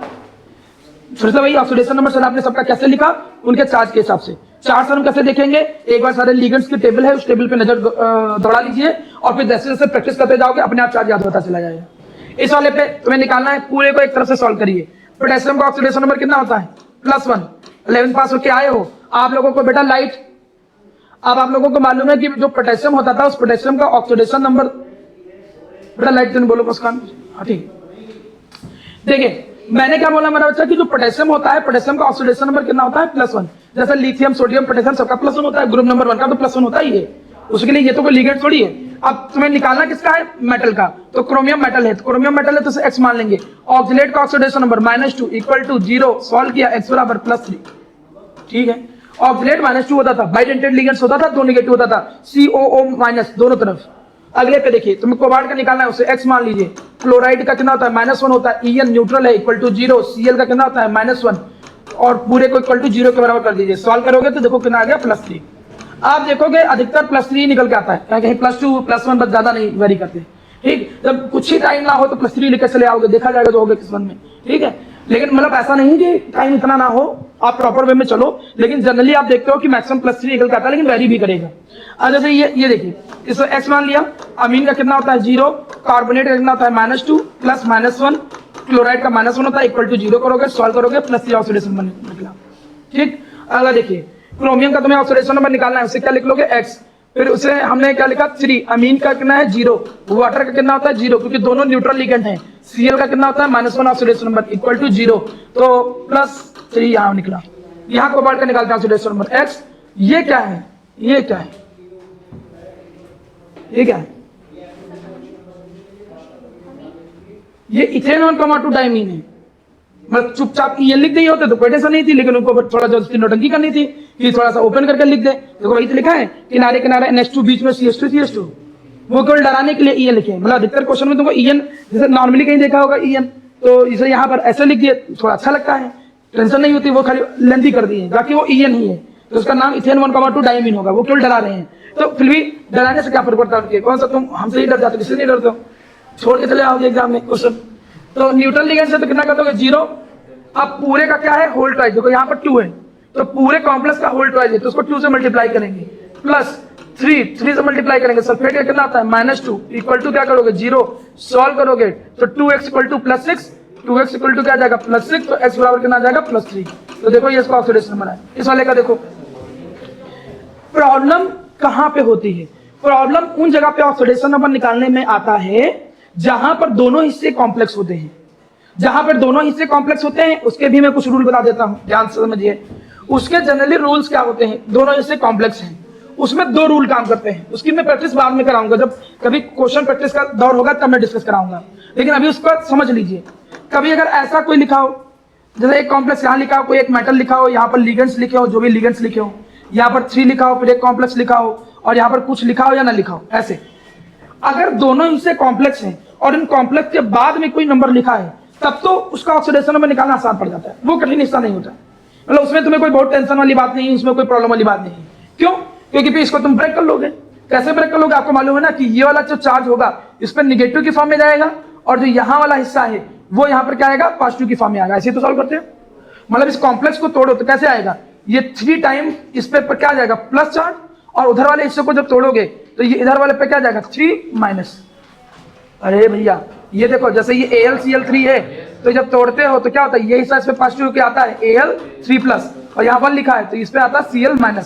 फिर से वही ऑक्सीडेशन नंबर सर आपने सबका कैसे लिखा, उनके चार्ज के हिसाब से। चार्ज हम कैसे देखेंगे, एक बार सारे लिगेंड्स की टेबल है, उस टेबल पे नजर दौड़ा लीजिए और फिर जैसे जैसे प्रैक्टिस करते जाओगे अपने आप चार्ज याद होता चला जाएगा। इस वाले पे तुम्हें निकालना है, पूरे को एक तरफ से सॉल्व करिए। पोटेशियम का ऑक्सीडेशन नंबर कितना होता है +1, 11th पास होके आए हो आप लोगों को बेटा लाइट। अब आप लोगों को मालूम है कि जो पोटेशियम होता था उस पोटेशियम का ऑक्सीडेशन नंबर, बेटा लाइट बोलो उसका, हाँ ठीक। देखिए मैंने क्या बोला मेरा बच्चा कि जो पोटेशियम होता है, पोटेशियम का ऑक्सीडेशन नंबर कितना होता है +1। जैसे लिथियम, सोडियम, पोटेशियम सबका +1 होता है, ग्रुप नंबर 1 का तो +1 होता ही है, उसके लिए ये तो कोई लिगेंड थोड़ी है। अब तुम्हें निकालना किसका है, मेटल का, तो क्रोमियम मेटल है, तो क्रोमियम मेटल है तो X मान लेंगे। ऑक्सीलेट का ऑक्सीडेशन नंबर -2 = 0, सॉल्व किया, X बराबर +3, ठीक है। ऑक्सीलेट -2 होता था, बाइडेंटेड लिगेंड्स होता था, 2 नेगेटिव होता था, COO- दोनों तरफ। अगले पे देखिए, तुम्हें कोबाल्ट का निकालना है, उसे X मान लीजिए। क्लोराइड का कितना होता है -1 होता है, En न्यूट्रल है = 0, Cl का कितना होता है -1 और पूरे को = 0 के बराबर कर दीजिए। सॉल्व करोगे तो देखो कितना आ गया +3। आप देखोगे अधिकतर +3 निकल के आता है, कहीं +2 +1 बस ज्यादा नहीं वेरी करते, ठीक। जब कुछ ही टाइम ना हो तो +3 लेकर चले आओगे, देखा जाएगा तो होगा किस्मत में, ठीक है। लेकिन मतलब ऐसा नहीं कि टाइम इतना ना हो, आप प्रॉपर वे में चलो, लेकिन जनरली आप देखते हो कि मैक्सिमम +3 निकल के आता है, लेकिन वेरी भी करेगा। अब जैसे ये देखिए, इसको X मान लिया, अमीन का कितना होता है 0, कार्बोनेट का कितना होता है -2 + -1, क्लोराइड का -1 होता है = 0 करोगे, सॉल्व करोगे, +3 ऑक्सीडेशन नंबर निकला, ठीक। अगला देखिए, क्रोमियम का तुम्हें ऑक्सीडेशन नंबर निकालना है, उसे क्या लिख लोगे X, फिर उसे हमने क्या लिखा 3, अमीन का कितना है 0, वाटर का कितना होता है 0 क्योंकि दोनों न्यूट्रल लिगेंड हैं, Cl का कितना होता है -1 ऑक्सीडेशन नंबर = 0, तो +3 यहाँ निकला। यहाँ कोबाल्ट का निकालते हैं ऑक्सीडेशन नंबर X। ये क्या है, ये क्या है, ये क्या है, ये इथेन 1,2 डाइमीन है। मतलब चुपचाप ये लिख दिए होते तो कोई टेंशन नहीं थी, लेकिन उनको थोड़ा जो नोटंकी करनी थी कि थोड़ा सा ओपन करके लिख दे। देखो वही तो लिखा है, किनारे किनारे NH2, बीच में CH2, वो केवल डराने के लिए EN लिखे। मतलब अधिकतर क्वेश्चन में तुमको EN जैसे नॉर्मली कहीं देखा होगा EN, तो इसे यहाँ पर ऐसे लिख दिए थोड़ा अच्छा लगता है, टेंशन नहीं होती, वो खाली लेंथी कर दिए, बाकी वो EN ही है, तो उसका नाम इथेन 1,2 डाइमीन होगा। वो केवल डरा रहे हैं, तो फिर भी डराने से क्या फर्क पड़ता है, कौन सा तुम हमसे ही डर जाते, किससे नहीं डरते हो, छोड़ के चले आओगे एग्जाम में क्वेश्चन। तो न्यूट्रल लिगेंड से तो कितना कर दोगे 0। अब पूरे का क्या है होल ट्वाइस, देखो यहाँ पर 2 है तो पूरे कॉम्प्लेक्स का होल ट्वाइस है, तो उसको 2 से मल्टीप्लाई करेंगे, +3 से मल्टीप्लाई करेंगे। सल्फेट का कितना आता है -2 = क्या करोगे 0, सॉल्व करोगे तो 2x = +6, 2x इक्वल टू क्या आ जाएगा +6, तो x बराबर कितना आ जाएगा +3। तो देखो ये इसका ऑक्सीडेशन नंबर है। इस वाले का देखो प्रॉब्लम कहां पे होती है, प्रॉब्लम उन जगह पे ऑक्सीडेशन नंबर निकालने में आता है जहां पर दोनों हिस्से कॉम्प्लेक्स होते हैं। जहां पर दोनों हिस्से कॉम्प्लेक्स होते हैं उसके भी मैं कुछ रूल बता देता हूं, ध्यान से समझिए। उसके जनरली रूल्स क्या होते हैं, दोनों हिस्से कॉम्प्लेक्स हैं उसमें दो रूल काम करते हैं। उसकी मैं प्रैक्टिस बाद में कराऊंगा, जब कभी क्वेश्चन प्रैक्टिस का दौर होगा तब मैं डिस्कस कराऊंगा, लेकिन अभी उसका समझ लीजिए। कभी अगर ऐसा कोई लिखा हो, जैसे एक कॉम्प्लेक्स यहाँ लिखा हो, कोई एक मेटल लिखा हो, यहाँ पर लिगेंड्स लिखे हो, जो भी लिगेंड्स लिखे हो, यहाँ पर 3 लिखा हो, फिर एक कॉम्प्लेक्स लिखा हो और यहाँ पर कुछ लिखा हो या ना लिखा हो, ऐसे अगर दोनों हिस्से कॉम्प्लेक्स हैं और इन कॉम्प्लेक्स के बाद में कोई नंबर लिखा है तब तो उसका ऑक्सीडेशन नंबर निकालना आसान पड़ जाता है, वो कठिन हिस्सा नहीं होता। मतलब उसमें तुम्हें कोई बहुत टेंशन वाली बात नहीं है, उसमें कोई प्रॉब्लम वाली बात नहीं है। क्यों? क्योंकि फिर इसको तुम ब्रेक कर लोगे। कैसे ब्रेक कर लोगे? आपको मालूम है ना कि ये वाला जो चार्ज होगा इस पर निगेटिव की फॉर्म में जाएगा और जो यहाँ वाला हिस्सा है वो यहाँ पर क्या आएगा, पॉजिटिव की फॉर्म में आएगा। ऐसे तो सॉल्व करते हैं। मतलब इस कॉम्प्लेक्स को तोड़ो तो कैसे आएगा, ये 3 टाइम इस पे क्या आ जाएगा प्लस चार्ज, और उधर वाले हिस्से को जब तोड़ोगे तो ये इधर वाले पे क्या जाएगा 3 माइनस। अरे भैया ये देखो, जैसे ये AlCl3 है तो जब तोड़ते हो तो क्या होता है, ये हिस्सा इस पे पॉजिटिव क्या आता है Al3+, और यहाँ पर लिखा है तो इस पे आता है Cl-,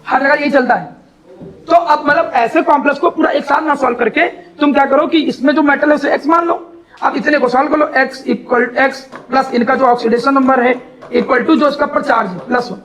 हर जगह यही चलता है। तो अब मतलब ऐसे कॉम्प्लेक्स को पूरा एक साथ ना सॉल्व करके तुम क्या करो कि इसमें जो मेटल है उसे x मान लो। अब इतने को सॉल्व कर लो, x प्लस इनका जो ऑक्सीडेशन नंबर है इक्वल टू जो इसका पर चार्ज है +1।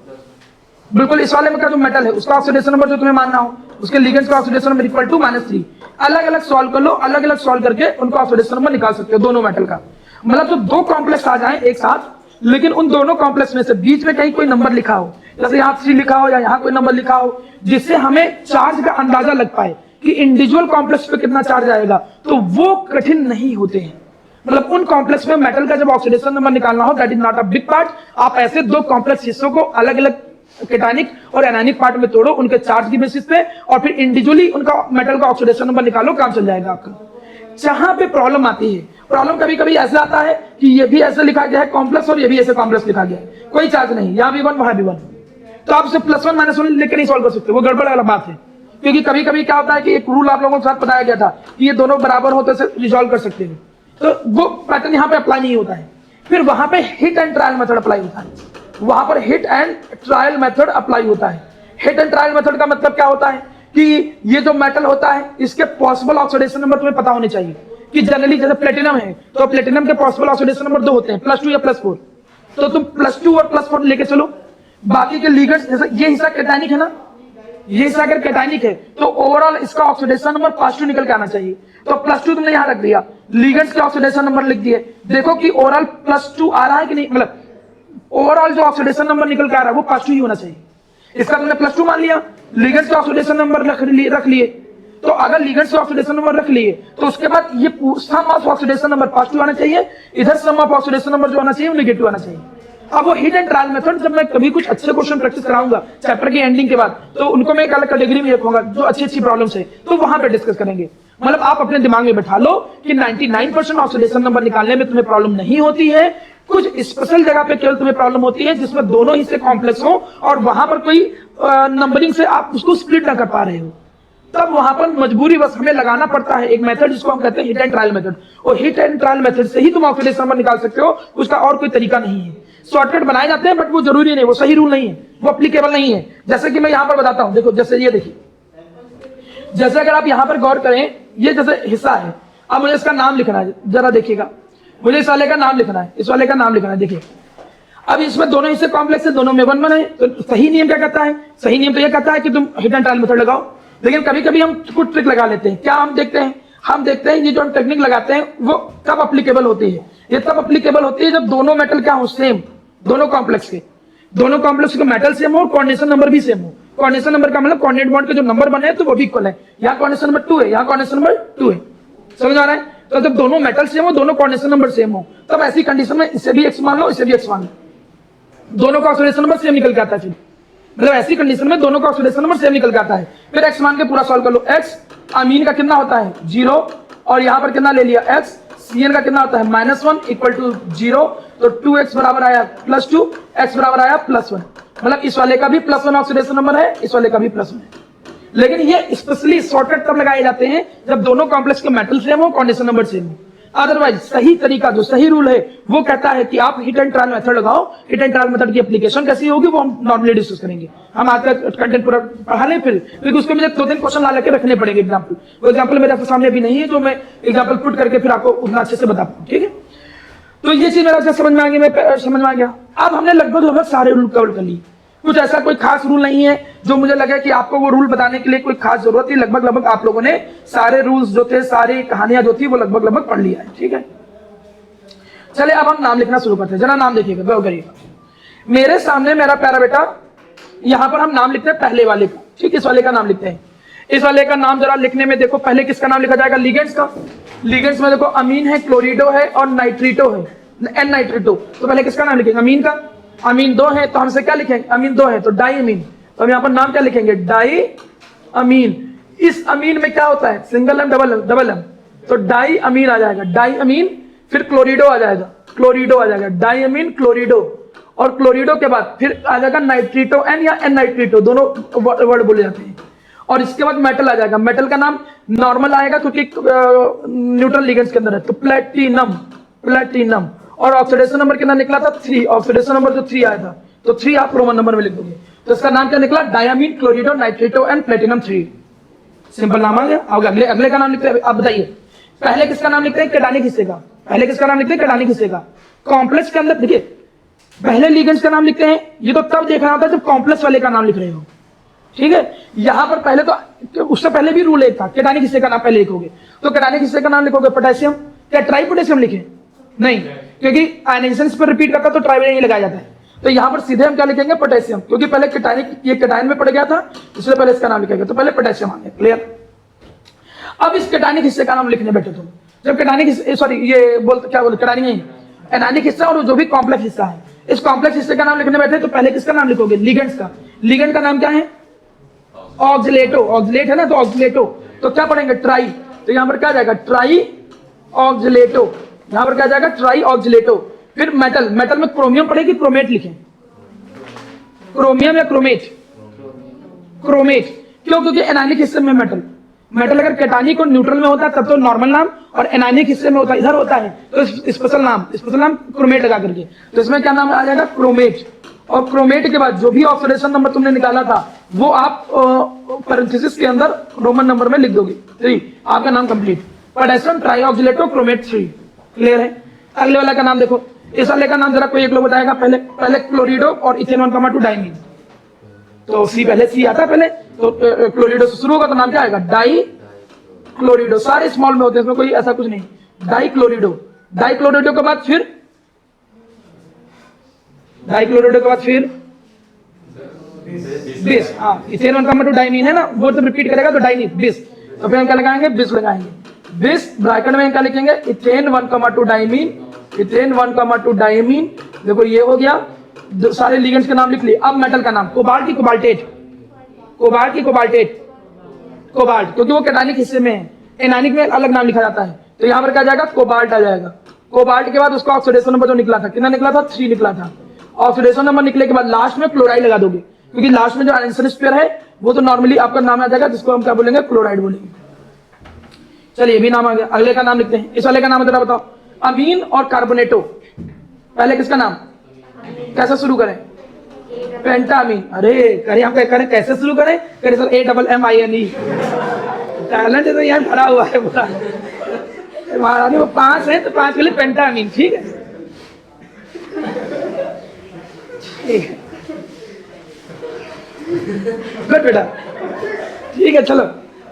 बिल्कुल इस वाले में का जो मेटल है उसका ऑक्सीडेशन नंबर जो तुम्हें मानना हो, उसके लिगेंड्स का ऑक्सीडेशन नंबर इक्वल टू -3। अलग अलग सॉल्व कर लो, अलग अलग सॉल्व करके उनका ऑक्सीडेशन नंबर निकाल सकते हो दोनों मेटल का। मतलब जो दो कॉम्प्लेक्स आ जाए एक साथ, लेकिन उन दोनों कॉम्प्लेक्स में से बीच में कहीं कोई नंबर लिखा हो, जैसे यहाँ 3 लिखा हो या यहाँ कोई नंबर लिखा हो, जिससे हमें चार्ज का अंदाजा लग पाए कि इंडिविजुअल कॉम्प्लेक्स पे कितना चार्ज आएगा, तो वो कठिन नहीं होते हैं। मतलब उन कॉम्प्लेक्स में मेटल का जब ऑक्सीडेशन नंबर निकालना हो, that is not a big part. आप ऐसे दो कॉम्प्लेक्स हिस्सों को अलग अलग केटानिक और एनायनिक पार्ट में तोड़ो उनके चार्ज की बेसिस पे, और फिर इंडिविजुअली उनका मेटल का ऑक्सीडेशन नंबर निकालो, काम चल जाएगा आपका। जहां पे प्रॉब्लम आती है, प्रॉब्लम कभी कभी ऐसा आता है कि ये भी ऐसे लिखा गया है कॉम्प्लेक्स और ये भी ऐसे कॉम्प्लेक्स लिखा गया है, कोई चार्ज नहीं, यहाँ भी 1 वहां भी 1, तो आप सिर्फ +1 -1 लेकर नहीं सॉल्व कर सकते, वो गड़बड़ वाला बात है। क्योंकि कभी कभी क्या होता है कि एक रूल आप लोगों के साथ बताया गया था कि ये दोनों बराबर होते से रिजॉल्व कर सकते हैं, तो वो पैटर्न यहाँ पे अप्लाई नहीं होता है। फिर वहां पे hit and trial method apply होता है, वहां पर hit and trial method apply होता है। हिट एंड ट्रायल मेथड का मतलब क्या होता है कि ये जो मेटल होता है इसके पॉसिबल ऑक्सीडेशन नंबर तुम्हें पता होने चाहिए। कि जनरली जैसे प्लेटिनम है तो प्लेटिनम के पॉसिबल ऑक्सीडेशन नंबर 2 होते हैं, +2 या +4, तो तुम +2 और +4 लेके चलो। बाकी के लिगेंड्स, जैसे ये हिस्सा कैटायनिक है ना, ये हिस्सा अगर कैटायनिक है तो ओवरऑल इसका ऑक्सीडेशन नंबर +2 निकल के आना चाहिए, तो +2 तुमने यहां रख दिया, लिगेंड्स के ऑक्सीडेशन नंबर लिख दिए। देखो कि ओवरऑल +2 आ रहा है कि नहीं, मतलब ओवरऑल जो ऑक्सीडेशन नंबर निकल के आ रहा है वो +2 ही होना चाहिए। इसका तुमने +2 मान लिया, लिगेंड्स के ऑक्सीडेशन नंबर रख लिए, तो अगर लिगेंड्स के ऑक्सीडेशन नंबर रख लिए तो उसके बाद ये सम ऑफ ऑक्सीडेशन नंबर +2 आना चाहिए, इधर सम ऑफ ऑक्सीडेशन नंबर जो आना चाहिए वो नेगेटिव आना चाहिए। अब वो हिट एंड ट्रायल मेथड जब मैं कभी कुछ अच्छे क्वेश्चन प्रैक्टिस कराऊंगा चैप्टर की एंडिंग के बाद, तो उनको मैं एक अलग कैटेगरी में रखूंगा जो अच्छी प्रॉब्लम्स है, तो वहां पे डिस्कस करेंगे। मतलब आप अपने दिमाग में बैठा लो कि 99% ऑक्सीडेशन नंबर निकालने में तुम्हें प्रॉब्लम नहीं होती है, कुछ स्पेशल जगह पे केवल तुम्हें प्रॉब्लम होती है जिसमें दोनों हिस्से कॉम्प्लेक्स हो और वहां पर कोई नंबरिंग से आप उसको स्प्लिट ना कर पा रहे हो, तब वहां पर मजबूरी बस हमें लगाना पड़ता है एक मेथड जिसको हम कहते हैं हिट एंड ट्रायल मेथड। और हिट एंड ट्रायल मेथड से ही तुम ऑक्सीडेशन नंबर निकाल सकते हो, उसका और कोई तरीका नहीं है। शॉर्टकट बनाए जाते हैं बट वो जरूरी नहीं, वो सही रूल नहीं है, वो अप्लीकेबल नहीं है। जैसे कि मैं यहां पर बताता हूं, देखो जैसे ये देखिए, जैसे अगर आप यहां पर गौर करें, ये जैसे हिस्सा है, अब मुझे इसका नाम लिखना है, जरा देखिएगा, मुझे इस वाले का नाम लिखना है, इस वाले का नाम लिखना है। देखिए अब इसमें दोनों हिस्से कॉम्प्लेक्स है, दोनों में 1 है, तो सही नियम क्या कहता है, सही नियम तो यह कहता है कि तुम हिट एंड ट्रायल मेथड लगाओ। लेकिन कभी कभी हम कुछ ट्रिक लगा लेते हैं। क्या हम देखते हैं, हम देखते हैं ये जो हम टेक्निक लगाते हैं वो कब अप्लीकेबल होती है, ये तब अप्लीकेबल होती है जब दोनों मेटल क्या हो, सेम, दोनों कॉम्प्लेक्स के मेटल सेम हो और कोऑर्डिनेशन नंबर भी सेम हो। कोऑर्डिनेशन नंबर का मतलब कोऑर्डिनेट बॉन्ड के जो नंबर बने हैं तो वो भी इक्वल है, यहाँ कोऑर्डिनेशन नंबर 2 है, यहाँ कोऑर्डिनेशन नंबर 2 है, समझ आ रहा है। तो जब दोनों मेटल सेम हो, दोनों कोऑर्डिनेशन नंबर सेम हो, तब ऐसी कंडीशन में इसे भी x मान लो, इसे भी x मान लो, दोनों का ऑक्सीडेशन नंबर सेम निकल के आता है। फिर मतलब ऐसी कंडीशन में दोनों का ऑक्सीडेशन नंबर सेम निकल के आता है। फिर x मान के पूरा सॉल्व कर लो, x अमीन का कितना होता है 0, और यहाँ पर कितना ले लिया x, Cn का कितना होता है -1 इक्वल टू 0, तो 2x बराबर आया +2, x बराबर आया +1। मतलब इस वाले का भी +1 ऑक्सीडेशन नंबर है, इस वाले का भी +1 है। लेकिन ये स्पेशली शॉर्टकट तब लगाए जाते हैं जब दोनों कॉम्प्लेक्स के मेटल सेम हो, कोऑर्डिनेशन नंबर सेम हो। अदरवाइज सही तरीका, जो सही रूल है वो कहता है कि आप हिट एंड ट्रायल मेथड लगाओ। हिट एंड ट्रायल मेथड की एप्लीकेशन कैसी होगी वो हम नॉर्मली डिस्कस करेंगे। हम आज का कंटेंट पूरा पढ़ा लें फिर, क्योंकि उसके मुझे 2-3 क्वेश्चन ला लेके रखने पड़ेंगे एग्जाम्पल। वो एग्जाम्पल मेरे आपके सामने अभी नहीं है जो मैं एग्जाम्पल पुट करके फिर आपको उतना अच्छे से बता पाऊँ, ठीक है। तो ये चीज मेरा समझ में आ गया, मैं समझ में आ गया। अब हमने लगभग सारे रूल कवर कर लिए। कुछ ऐसा कोई खास रूल नहीं है जो मुझे लगे कि आपको वो रूल बताने के लिए कोई खास जरूरत थी। लगभग आप लोगों ने सारे रूल्स जो थे, सारी कहानियां जो थी वो लगभग पढ़ लिया है, ठीक है। चलिए अब हम नाम लिखना शुरू करते हैं। जरा नाम देखिएगा, गौर करिएगा। मेरे सामने मेरा प्यारा बेटा, यहां पर हम नाम लिखते हैं पहले वाले का, ठीक, इस वाले का नाम लिखते हैं। इस वाले का नाम जरा लिखने में देखो, पहले किसका नाम लिखा जाएगा? लिगेंड्स का। लिगेंड्स में देखो अमीन है, क्लोरिडो है और नाइट्रिटो है, एन नाइट्रिटो। तो पहले किसका नाम लिखेंगे? अमीन का। अमीन 2 है तो हमसे क्या लिखेंगे? अमीन 2 है तो डाई अमीन। तो हम यहाँ पर नाम क्या लिखेंगे? डाई अमीन। इस अमीन में क्या होता है? सिंगल एम डबल एम, तो डाई अमीन आ जाएगा, डाई अमीन। फिर क्लोरिडो आ जाएगा, क्लोरिडो आ जाएगा, डाई अमीन क्लोरिडो। और क्लोरिडो के बाद फिर आ जाएगा नाइट्रिटो एन या एन नाइट्रिटो, दोनों वर्ड बोले जाते हैं। और इसके बाद मेटल आ जाएगा। मेटल का नाम नॉर्मल आएगा क्योंकि न्यूट्रल लिगेंड्स के अंदर है, तो प्लेटिनम, प्लेटिनम। और ऑक्सीडेशन नंबर कितना निकला था? 3। ऑक्सीडेशन नंबर जो 3 आया था, तो 3 आप रोमन नंबर में लिख दोगे। तो इसका नाम क्या निकला? Diamine, chlorido, nitrito and platinum 3। Simple नाम आ गया। अगले का नाम लिखते हैं। आप बताइए पहले किसका नाम लिखते हैं? कैटानिक हिस्से का। पहले किसका नाम लिखते हैं? कैटानिक हिस्से का। कॉम्प्लेक्स के अंदर देखिए पहले लिगेंड्स का नाम लिखते हैं। ये तो तब देखना होता है जब कॉम्प्लेक्स वाले का नाम लिख रहे हो, ठीक है। यहां पर पहले तो उससे पहले भी रूल एक था, कैटानिक हिस्से का नाम पहले लिखोगे। तो कैटानिक हिस्से का नाम लिखोगे पोटेशियम। क्या ट्राई पोटेशियम लिखे? नहीं, क्योंकि आयनाइजेशन पर रिपीट करता तो ट्राई नहीं लगाया जाता है। तो यहां पर सीधे हम क्या लिखेंगे? पोटेशियम, क्योंकि पहले कैटानिक, ये कैटायन में पड़ गया था, इसलिए पहले इसका नाम लिखेंगे। तो पहले पोटेशियम आ गया, क्लियर। अब इस कैटानिक हिस्से का नाम लिखने बैठे तुम, जब कैटानिक, सॉरी ये बोलते क्या बोलते, कैटानिक नहीं, एनानिक हिस्सा और जो भी कॉम्प्लेक्स हिस्सा है, इस कॉम्प्लेक्स हिस्से का नाम लिखने बैठे तो पहले किसका नाम लिखोगे? लिगेंड्स का। लिगेंड का नाम क्या है? ऑक्सिलेटो। ऑक्सिलेट है ना, तो ऑक्सिलेटो। तो क्या पढ़ेंगे? ट्राई। तो यहां पर क्या जाएगा? ट्राई ऑक्सिलेटो। यहां पर क्या जाएगा? ट्राई ऑक्सिलेटो। फिर मेटल, मेटल में क्रोमियम पढ़ेगी, क्रोमेट लिखें। क्रोमियम या क्रोमेट? क्रोमेट। क्यों? क्योंकि एनानिक हिस्से में मेटल, मेटल अगर कैटानिक और न्यूट्रल में होता है तब तो नॉर्मल नाम, और एनानिक हिस्से में होता है, इधर होता है तो स्पेशल नाम क्रोमेट लगा करके। तो इसमें क्या नाम आ जाएगा? क्रोमेट। और क्रोमेट के बाद जो भी ऑक्सीडेशन नंबर तुमने निकाला था वो आप पैरेंथेसिस के अंदर रोमन नंबर में लिख दोगे। 3, आपका नाम कंप्लीट। पोटेशियम ट्राईऑक्सिलेटो क्रोमेट 3, क्लियर है। अगले वाला का नाम देखो। इस वाले का नाम जरा कोई एक लोग बताएगा। पहले क्लोरिडो और इथेन 1,2 डाइमीन। तो सी, पहले सी आता है पहले, तो क्लोरिडो से शुरू होगा तो नाम क्या आएगा? डाई क्लोरिडो। सारे स्मॉल में होते हैं, इसमें कोई ऐसा कुछ नहीं। डाई क्लोरिडो। डाई क्लोरिडो के बाद फिर बिस। हाँ, इथेन 1,2 डाइमीन है ना, वो तो रिपीट करेगा तो डाइमीन, बिस। तो फिर हम क्या लगाएंगे? बिस लगाएंगे। बिस ब्रैकेट में क्या लिखेंगे? Ethane 1,2 diamine, ethane 1,2 diamine. देखो ये हो गया, सारे लिगेंड्स के नाम लिख लिए। अब मेटल का नाम, कोबाल्ट की कोबाल्टेट, कोबाल्ट की कोबाल्टेट, कोबाल्ट, क्योंकि वो कैटानिक हिस्से में है। एनानिक में अलग नाम लिखा जाता है। तो यहाँ पर क्या जाएगा? कोबाल्ट आ जाएगा। कोबाल्ट के बाद उसका ऑक्सीडेशन नंबर जो निकला था, कितना निकला था? 3 निकला था। ऑक्सीडेशन नंबर निकले के बाद लास्ट में क्लोराइड लगा दोगे, क्योंकि लास्ट में जो आयनिक स्पेयर है वो तो नॉर्मली आपका नाम आ जाएगा, जिसको हम क्या बोलेंगे? क्लोराइड बोलेंगे। चलिए, भी नाम आ गया। अगले का नाम लिखते हैं। इस वाले का नाम जरा बताओ। अमीन और कार्बोनेटो। पहले किसका नाम? कैसे शुरू करें? पेंटामीन। अरे करें, हम क्या करें? कैसे शुरू करें? करें सर, AMMINE। टैलेंट तो यहाँ भरा हुआ है पूरा। महाराज वो 5 है तो 5 के लिए पेंटामीन, ठीक है। गुड बेटा, ठीक है। चलो,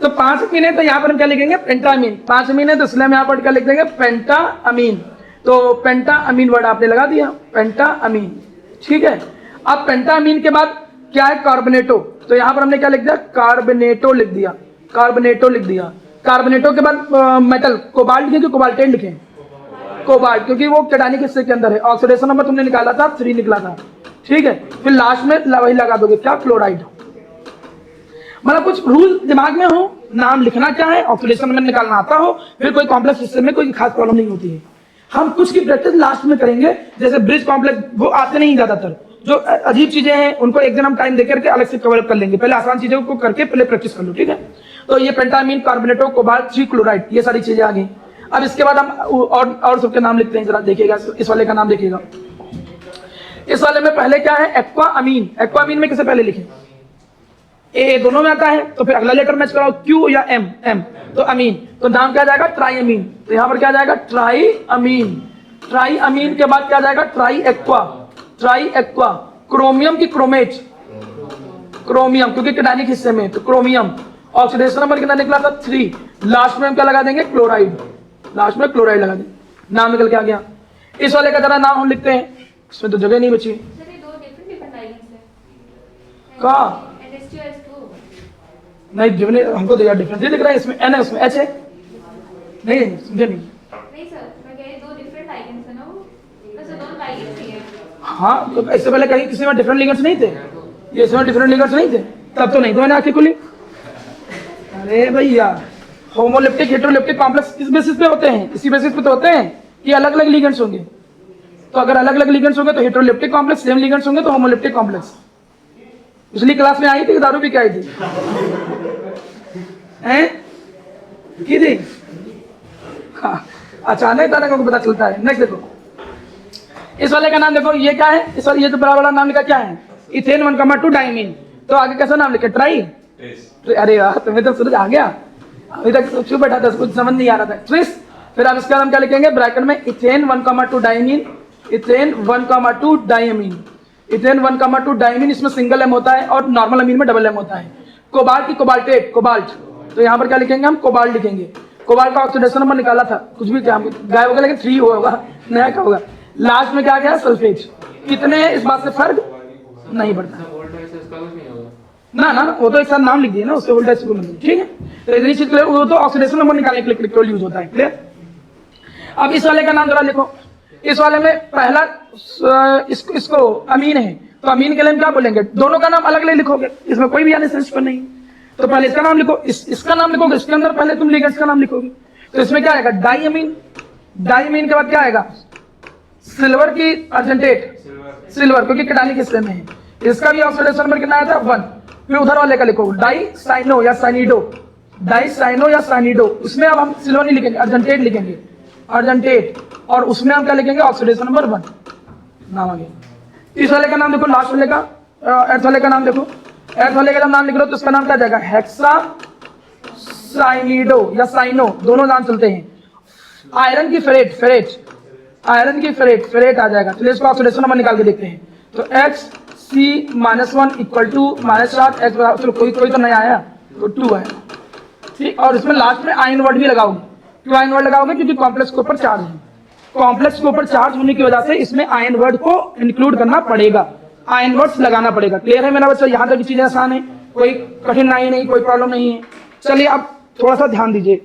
तो 5 अमीन है तो यहाँ पर हम क्या लिखेंगे? पेंटामीन। 5 अमीन है तो इसलिए हम यहाँ पर क्या लिख देंगे? पेंटामीन। तो पेंटामीन वर्ड आपने लगा दिया, पेंटामीन, ठीक है। अब पेंटामीन के बाद क्या है? कार्बोनेटो। तो यहाँ पर हमने क्या लिख दिया? कार्बोनेटो लिख दिया, कार्बोनेटो लिख दिया। कार्बोनेटो के बाद मेटल, कोबाल्ट लिखे कि कोबाल्टेट लिखे? कोबाल्ट, क्योंकि वो कैटानिक हिस्से के अंदर है। ऑक्सीडेशन नंबर तुमने निकाला था 3 निकला था, ठीक है। फिर लास्ट में वही लगा दोगे, क्या? क्लोराइड। मतलब कुछ रूल दिमाग में हो, नाम लिखना क्या है, ऑक्सीडेशन नंबर निकालना आता हो, फिर कोई कॉम्प्लेक्स हिस्से में कोई खास प्रॉब्लम नहीं होती है। हम कुछ की प्रैक्टिस लास्ट में करेंगे, जैसे ब्रिज कॉम्प्लेक्स, वो आते नहीं ज्यादातर। जो अजीब चीजें हैं उनको एक दिन हम टाइम देकर के अलग से कवर कर लेंगे। पहले आसान चीजों को करके पहले प्रैक्टिस कर लो, ठीक है। तो ये पेंटामीन, कार्बोनेटो, कोबाल्ट, 3 क्लोराइड, ये सारी चीजें आ गई। अब इसके बाद हम और सबके नाम लिखते हैं, जरा देखिएगा इस वाले का नाम देखिएगा। इस वाले में पहले क्या है, एक्वा अमीन। एक्वा अमीन में किसे पहले लिखें, ए दोनों में आता है, तो फिर अगला लेटर मैच कराओ, क्यू या एम, एम तो अमीन, तो नाम क्या जाएगा, ट्राई अमीन। तो यहाँ पर क्या जाएगा, ट्राई अमीन। ट्राई अमीन के बाद क्या जाएगा, try aqua. Try aqua. Chromium की क्रोमेट, क्रोमियम क्योंकि कैटायनिक हिस्से में, तो क्रोमियम। ऑक्सीडेशन नंबर कितना निकला था, 3। लास्ट में हम क्या लगा देंगे, क्लोराइड। लास्ट में क्लोराइड लगा देंगे, नाम निकल के आ गया। इस वाले का जरा नाम हम लिखते हैं, इसमें तो जगह नहीं बची। कहा नहीं, हमको तो यार डिफरेंस दिख रहा है, इसमें एन है, उसमें एच है। नहीं समझे नहीं सर, मैं कह रही दो डिफरेंट लाइगेंड्स है ना वो, वैसे दोनों लाइगेंड्स ही है। हाँ, तो इससे पहले कहीं किसी में डिफरेंट लिगेंड्स नहीं थे, ये इसमें डिफरेंट लिगेंड्स नहीं थे, तब तो नहीं तो मैंने आंखें खुली। अरे भैया, होमोलिप्टिक हेटेरोलिप्टिक कॉम्प्लेक्स किस बेसिस पे होते हैं, इसी बेसिस पे तो होते हैं कि अलग अलग लिगेंड्स होंगे। तो अगर अलग अलग लिगेंड्स होंगे तो हेटेरोलिप्टिक कॉम्प्लेक्स, सेम लिगेंड्स होंगे तो होमोलिप्टिक कॉम्प्लेक्स। पिछली क्लास में आई थी कि दारू भी क्या आई थी हैं की थी? हाँ, अचानक तरह को पता चलता है। नेक्स्ट देखो, इस वाले का नाम देखो, ये क्या है, इस वाले ये तो बड़ा वाला नाम लिखा क्या है, इथेन 1,2 डाइमीन। तो आगे कैसा नाम लिखे, ट्राई। अरे यार, तुम्हें तो समझ आ गया, अभी तक तो चुप बैठा था, कुछ समझ नहीं आ रहा था। ट्रिस। फिर आप इसका नाम क्या लिखेंगे, ब्रैकेट में ethane 1,2 diamine. Ethane 1,2 diamine. Ethane 1,2 diamine, इसमें सिंगल एम होता है और नॉर्मल अमीन में डबल एम होता है। कोबाल्ट की कोबाल्टेट, कोबाल्ट, तो यहाँ पर क्या लिखेंगे हम, कोबाल्ट लिखेंगे। कोबाल्ट का ऑक्सीडेशन नंबर निकाला था, कुछ भी क्या गायब होगा, लेकिन 3 होगा, नया क्या होगा। लास्ट में क्या गया, सल्फेट। कितने, इस बात से फर्क नहीं पड़ता ना ना, वो तो एक साथ नाम लिख दिए ना, उससे वोल्टेज को ठीक है। तो इतनी चीज क्लियर, वो तो ऑक्सीडेशन नंबर निकालने के लिए केवल यूज होता है, क्लियर। अब इस वाले का नाम जरा लिखो। इस वाले में पहला इसको अमीन है, तो अमीन के लिए हम क्या बोलेंगे, दोनों का नाम अलग अलग लिखोगे, इसमें कोई भी आने सेंस पर नहीं। तो पहले इसका नाम लिखो, इसका नाम लिखोगे, इसके अंदर पहले तुम लिगेंड्स का नाम लिखोगे। तो इसमें क्या आएगा, डाइअमीन। डाइअमीन के बाद क्या आएगा, सिल्वर की अर्जेंटेट, सिल्वर क्योंकि कैटायनिक हिस्से में है। इसका भी ऑक्सीडेशन नंबर कितना आया था, 1। फिर उधर वाले का लिखो, डाई साइनो या साइनिडो। डाई साइनो या साइनिडो, उसमें अब हम सिल्वर नहीं लिखेंगे, अर्जेंटेट लिखेंगे, अर्जेंटेट। और उसमें हम क्या लिखेंगे, ऑक्सीडेशन नंबर 1, नाम आ गया। इस वाले का नाम देखो, लास्ट वाले का, एर्थ वाले का नाम देखो। एर्थ वाले का नाम लिख लो तो उसका नाम क्या जाएगा, हेक्सा साइनिडो या साइनो, दोनों नाम चलते हैं। आयरन की फेरेट, फेरेट, आयरन की फेरेट, फेरेट आ जाएगा। चलिए इसको ऑक्सीडेशन नंबर निकाल के देखते हैं। तो Xc-1 इक्वल टू -7 x, चलो कोई तो नहीं आया, तो 2 है, ठीक। और इसमें लास्ट में आयन वर्ड भी लगाओगे। क्यों आयन वर्ड लगाओगे, क्योंकि कॉम्प्लेक्स के ऊपर चार्ज है। कॉम्प्लेक्स के ऊपर चार्ज होने की वजह से इसमें आयन वर्ड को इंक्लूड करना पड़ेगा, आयन वर्ड्स लगाना पड़ेगा। क्लियर है मेरा बच्चा, यहाँ तक की चीजें आसान है, कोई कठिनाई नहीं, कोई प्रॉब्लम नहीं है। चलिए अब थोड़ा सा ध्यान दीजिए,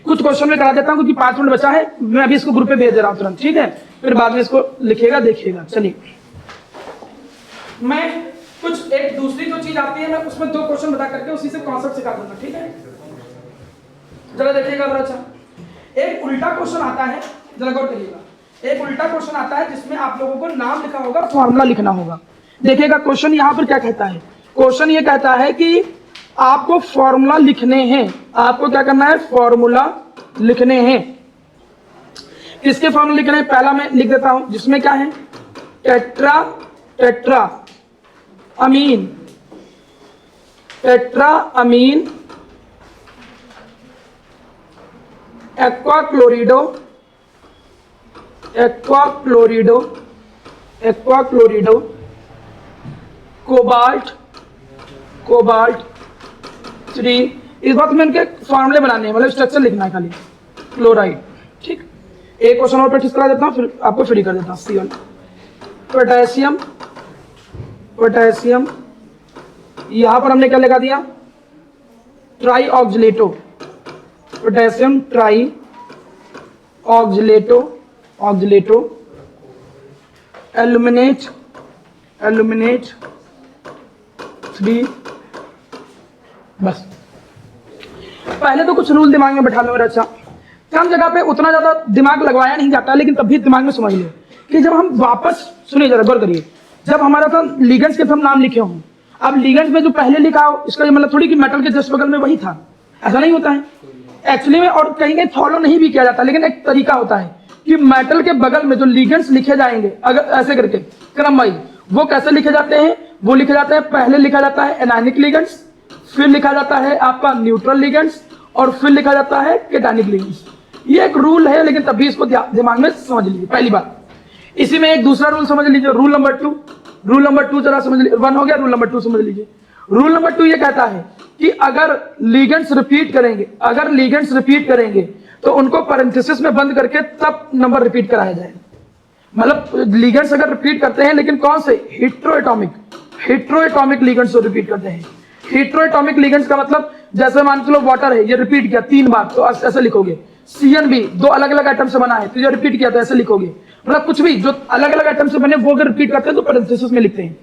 कुछ क्वेश्चन में करा देता हूँ क्योंकि 5 मिनट बचा है। मैं अभी इसको ग्रुप पे भेज दे रहा हूँ तुरंत, ठीक है, फिर बाद में इसको लिखिएगा, देखिएगा। चलिए, मैं कुछ एक दूसरी जो चीज आती है, मैं उसमें 2 क्वेश्चन बता करके उसी से कॉन्सेप्ट सिखा दूंगा, ठीक है। जरा देखिएगा बड़ा अच्छा, एक उल्टा क्वेश्चन आता है, जरा गौर करिएगा। एक उल्टा क्वेश्चन आता है जिसमें आप लोगों को नाम लिखा होगा, फॉर्मूला लिखना होगा। देखिएगा क्वेश्चन यहाँ पर क्या कहता है, क्वेश्चन ये कहता है कि आपको फॉर्मूला लिखने हैं। आपको क्या करना है, फॉर्मूला लिखने हैं। किसके फॉर्मूला लिखने हैं, पहला मैं लिख देता हूं, जिसमें क्या है, tetra, tetra amine, tetra amine aqua chlorido, aqua chlorido, aqua chlorido, cobalt, cobalt 3। इस बात में इनके फॉर्मूले बनाने हैं, मतलब स्ट्रक्चर लिखना है खाली, क्लोराइड, ठीक। एक क्वेश्चन और प्रैक्टिस करा देता हूँ, फिर आपको फ्री कर देता हूँ। C1 पोटेशियम, पोटेशियम, यहां पर हमने क्या लगा दिया, tri oxalato, potassium tri oxalato, oxalato, aluminate, aluminate 3। बस, पहले तो कुछ रूल दिमाग में बैठा लो मेरा अच्छा। कम जगह पे उतना ज्यादा दिमाग लगवाया नहीं जाता, लेकिन तब भी दिमाग में समझ लो कि जब हम वापस, सुनिए जरा गौर करिए, जब हमारा था लिगेंड्स के हम नाम लिखे हों, अब लिगेंड्स में जो पहले लिखा हो, इसका मतलब थोड़ी कि मेटल के जस्ट बगल में वही था, ऐसा नहीं होता है। एक्चुअली में और कहीं कहीं फॉलो नहीं भी किया जाता, लेकिन एक तरीका होता है कि मेटल के बगल में जो लिगेंड्स लिखे जाएंगे अगर ऐसे करके क्रम वाइज, वो कैसे लिखे जाते हैं? वो लिखे जाते हैं, पहले लिखा जाता है एनायनिक लिगेंड्स, फिर लिखा जाता है आपका न्यूट्रल लिगेंड्स, और फिर लिखा जाता है केटानिक लिगेंड्स। ये एक रूल है, लेकिन तभी इसको दिमाग में समझ लीजिए। पहली बात, इसी में एक दूसरा रूल समझ लीजिए, रूल नंबर 2। रूल नंबर 2 जरा समझ लीजिए, 1 हो गया, रूल नंबर 2 समझ लीजिए। रूल नंबर 2 ये कहता है कि अगर लिगेंड्स रिपीट करेंगे, तो उनको पैरेंथेसिस में बंद करके तब नंबर रिपीट कराया जाएगा। मतलब लिगेंड्स अगर रिपीट करते हैं, लेकिन कौन से? हेट्रोएटॉमिक लिगेंड्स को रिपीट करते हैं। हेट्रोएटॉमिक लिगेंड्स का मतलब जैसे मान के लो वाटर है, ये रिपीट किया 3 बार तो ऐसे लिखोगे। CN भी 2 अलग अलग आइटम से बना है, तो ये रिपीट किया तो ऐसे लिखोगे। मतलब कुछ भी जो अलग अलग आइटम से बने वो अगर रिपीट करते हैं तो पैरेंथेसिस में लिखते हैं।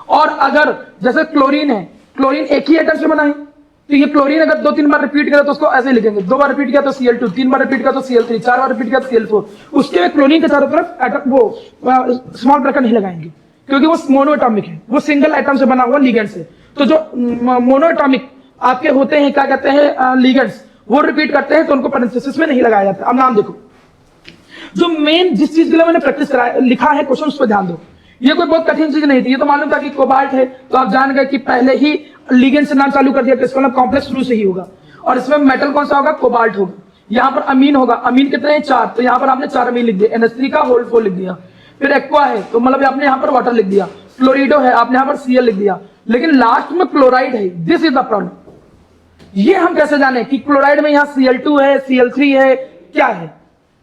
और अगर जैसे क्लोरीन है, क्लोरीन एक ही आइटम से बना है, तो ये क्लोरीन अगर 2-3 बार रिपीट करे तो उसको ऐसे लिखेंगे। 2 बार रिपीट किया तो Cl2, 3 बार रिपीट किया तो Cl3, 4 बार रिपीट किया तो Cl4। उसके क्लोरीन के चारों तरफ एटम वो स्मॉल ब्रैकेट नहीं लगाएंगे, क्योंकि वो मोनोएटॉमिक है, वो सिंगल आइटम से बना हुआ लिगेंड्स है। तो जो मोनोएटॉमिक आपके होते हैं, क्या कहते हैं, लिगेंड्स, वो रिपीट करते हैं तो उनको पैरेंथेसिस में नहीं लगाया जाता। अब नाम देखो, जो मेन जिस चीज के लिए मैंने प्रैक्टिस कराया लिखा है क्वेश्चन, उस पर ध्यान दो। ये कोई बहुत कठिन चीज नहीं थी, ये तो मालूम था कि कोबाल्ट है, तो आप जान गए कि पहले ही लिगेंड से नाम चालू कर दिया, तो इसका मतलब कॉम्प्लेक्स शुरू से ही होगा। और इसमें मेटल कौन सा होगा? कोबाल्ट होगा। यहाँ पर अमीन होगा, अमीन कितने हैं? 4, तो यहाँ पर आपने 4 अमीन लिख दिया। NH3 का होल 4 लिख दिया। फिर एक्वा है, तो मतलब आपने यहाँ पर वाटर लिख दिया। क्लोरिडो है, आपने यहाँ पर Cl लिख दिया। लेकिन लास्ट में क्लोराइड है, दिस इज द प्रॉब्लम। ये हम कैसे जाने कि क्लोराइड में यहाँ Cl2 है, Cl3 है, क्या है?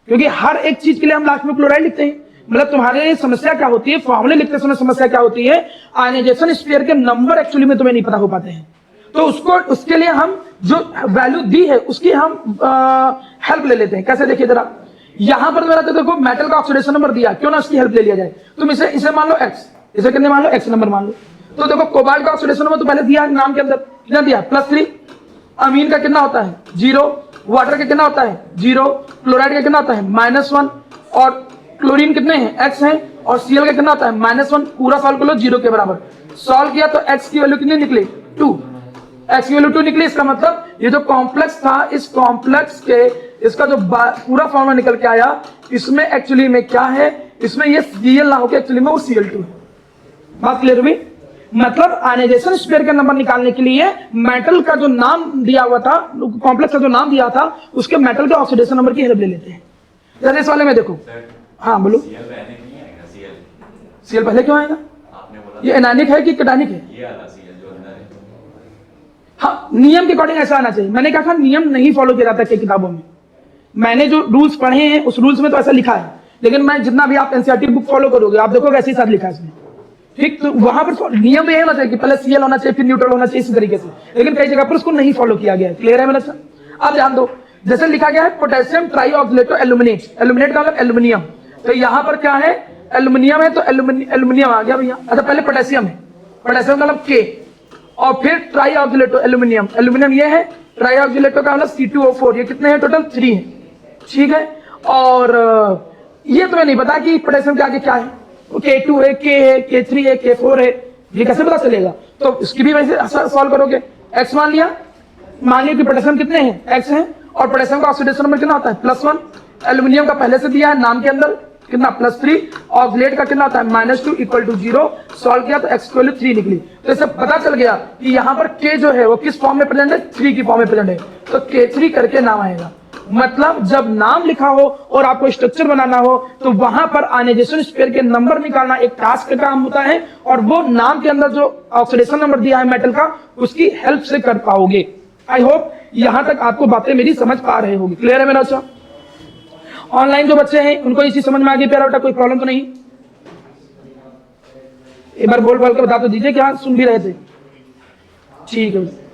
क्योंकि हर एक चीज के लिए हम लास्ट में क्लोराइड लिखते हैं। मतलब तुम्हारे समस्या क्या होती है, फॉर्मूले लिखते समय समस्या क्या होती है, आयनाइजेशन स्फीयर के नंबर एक्चुअली में तुम्हें नहीं पता हो पाते हैं। तो उसके लिए हम जो वैल्यू दी है उसकी हम हेल्प ले लेते हैं। कैसे? देखिए जरा, यहां पर मेरा तो देखो मेटल का ऑक्सीडेशन नंबर दिया, क्यों ना उसकी हेल्प ले लिया जाए। तुम इसे मान लो x, इसे कितने मान लो? x नंबर मान लो। तो देखो कोबाल्ट का ऑक्सीडेशन नंबर तो पहले दिया है नाम के अंदर, कितना दिया? +3। अमीन का कितना होता है? 0। वाटर का कितना होता है? 0। क्लोराइड का कितना होता है? -1। और क्लोरीन कितने हैं? x हैं। और Cl का कितना होता है? -1। पूरा सॉल्व कर लो 0 के बराबर। सॉल्व किया तो x की वैल्यू कितनी निकली? 2। x की वैल्यू 2 निकली। इसका मतलब ये जो कॉम्प्लेक्स था, इस कॉम्प्लेक्स के इसका जो पूरा फॉर्मूला निकल के आया, इसमें एक्चुअली में क्या है? इसमें ये Cl ना होकर एक्चुअली में वो Cl2 है। बात क्लियर हुई? मतलब आयनाइजेशन स्फीयर का नंबर निकालने के लिए मेटल का जो नाम दिया हुआ था, कॉम्प्लेक्स का जो नाम दिया था, उसके मेटल के ऑक्सीडेशन नंबर की हेल्प ले लेते हैं। जैसे इस वाले में देखो, हाँ बोलो। Cl पहले क्यों आएगा? ये एनायनिक है कि केटानिक है? हाँ, नियम के अकॉर्डिंग ऐसा आना चाहिए। मैंने कहा नियम नहीं फॉलो किया जाता कई किताबों में। मैंने जो रूल्स पढ़े हैं उस रूल्स में तो ऐसा लिखा है, लेकिन मैं जितना भी आप एनसीईआरटी बुक फॉलो करोगे आप देखोगे ऐसे ही साथ लिखा है इसमें। ठीक, तो वहां पर नियम भी होना चाहिए कि पहले Cl होना चाहिए, फिर न्यूट्रल होना चाहिए, इसी तरीके से। लेकिन कई जगह पर उसको नहीं फॉलो किया गया है। क्लियर है मेरा सर? अब ध्यान दो, जैसे लिखा गया है पोटेशियम ट्राईऑक्सीलेटो एल्यूमिनेट। एल्यूमिनेट का मतलब एल्यूमिनियम, तो यहाँ पर क्या है? एल्यूमिनियम है, तो एल्यूमिनियम आ गया भैया। अच्छा, पहले पोटेशियम है, पोटेशियम का मतलब K, और फिर ट्राईऑक्सीलेटो एल्यूमिनियम। एल्यूमिनियम ये है, ट्राईऑक्सीलेटो का मतलब C2O4। ये कितने हैं टोटल? 3 है। ठीक है, और ये तुम्हें नहीं पता कि पोटेशियम के आगे क्या है, K2 है, K है, K3 है, K4 है, ये कैसे पता चलेगा? तो इसकी भी वैसे सॉल्व करोगे। X मान लिया, मान लिया कि पोटेशियम कितने हैं? X है, और पोटेशियम का ऑक्सीडेशन नंबर कितना होता है? +1। एल्यूमिनियम का पहले से दिया है नाम के अंदर, कितना? +3। ऑक्सीलेट का कितना होता है? -2 = 0। सॉल्व किया तो x की वैल्यू 3 निकली। तो इससे पता चल गया कि यहाँ पर K जो है वो किस फॉर्म में प्रेजेंट है? 3 की फॉर्म में प्रेजेंट है, तो K3 करके नाम आएगा। मतलब जब नाम लिखा हो और आपको स्ट्रक्चर बनाना हो, तो वहां पर आयनाइजेशन स्फीयर के नंबर निकालना एक टास्क का काम होता है, और वो नाम के अंदर जो ऑक्सीडेशन नंबर दिया है मेटल का, उसकी हेल्प से कर पाओगे। आई होप यहां तक आपको बातें मेरी समझ पा रहे होगी। क्लियर है मेरा? अच्छा, ऑनलाइन जो बच्चे हैं उनको इसी समझ में आ गई? प्यारा बेटा, कोई प्रॉब्लम तो नहीं? एक बार बोल के बता तो दीजिए, क्या सुन भी रहे थे? ठीक है।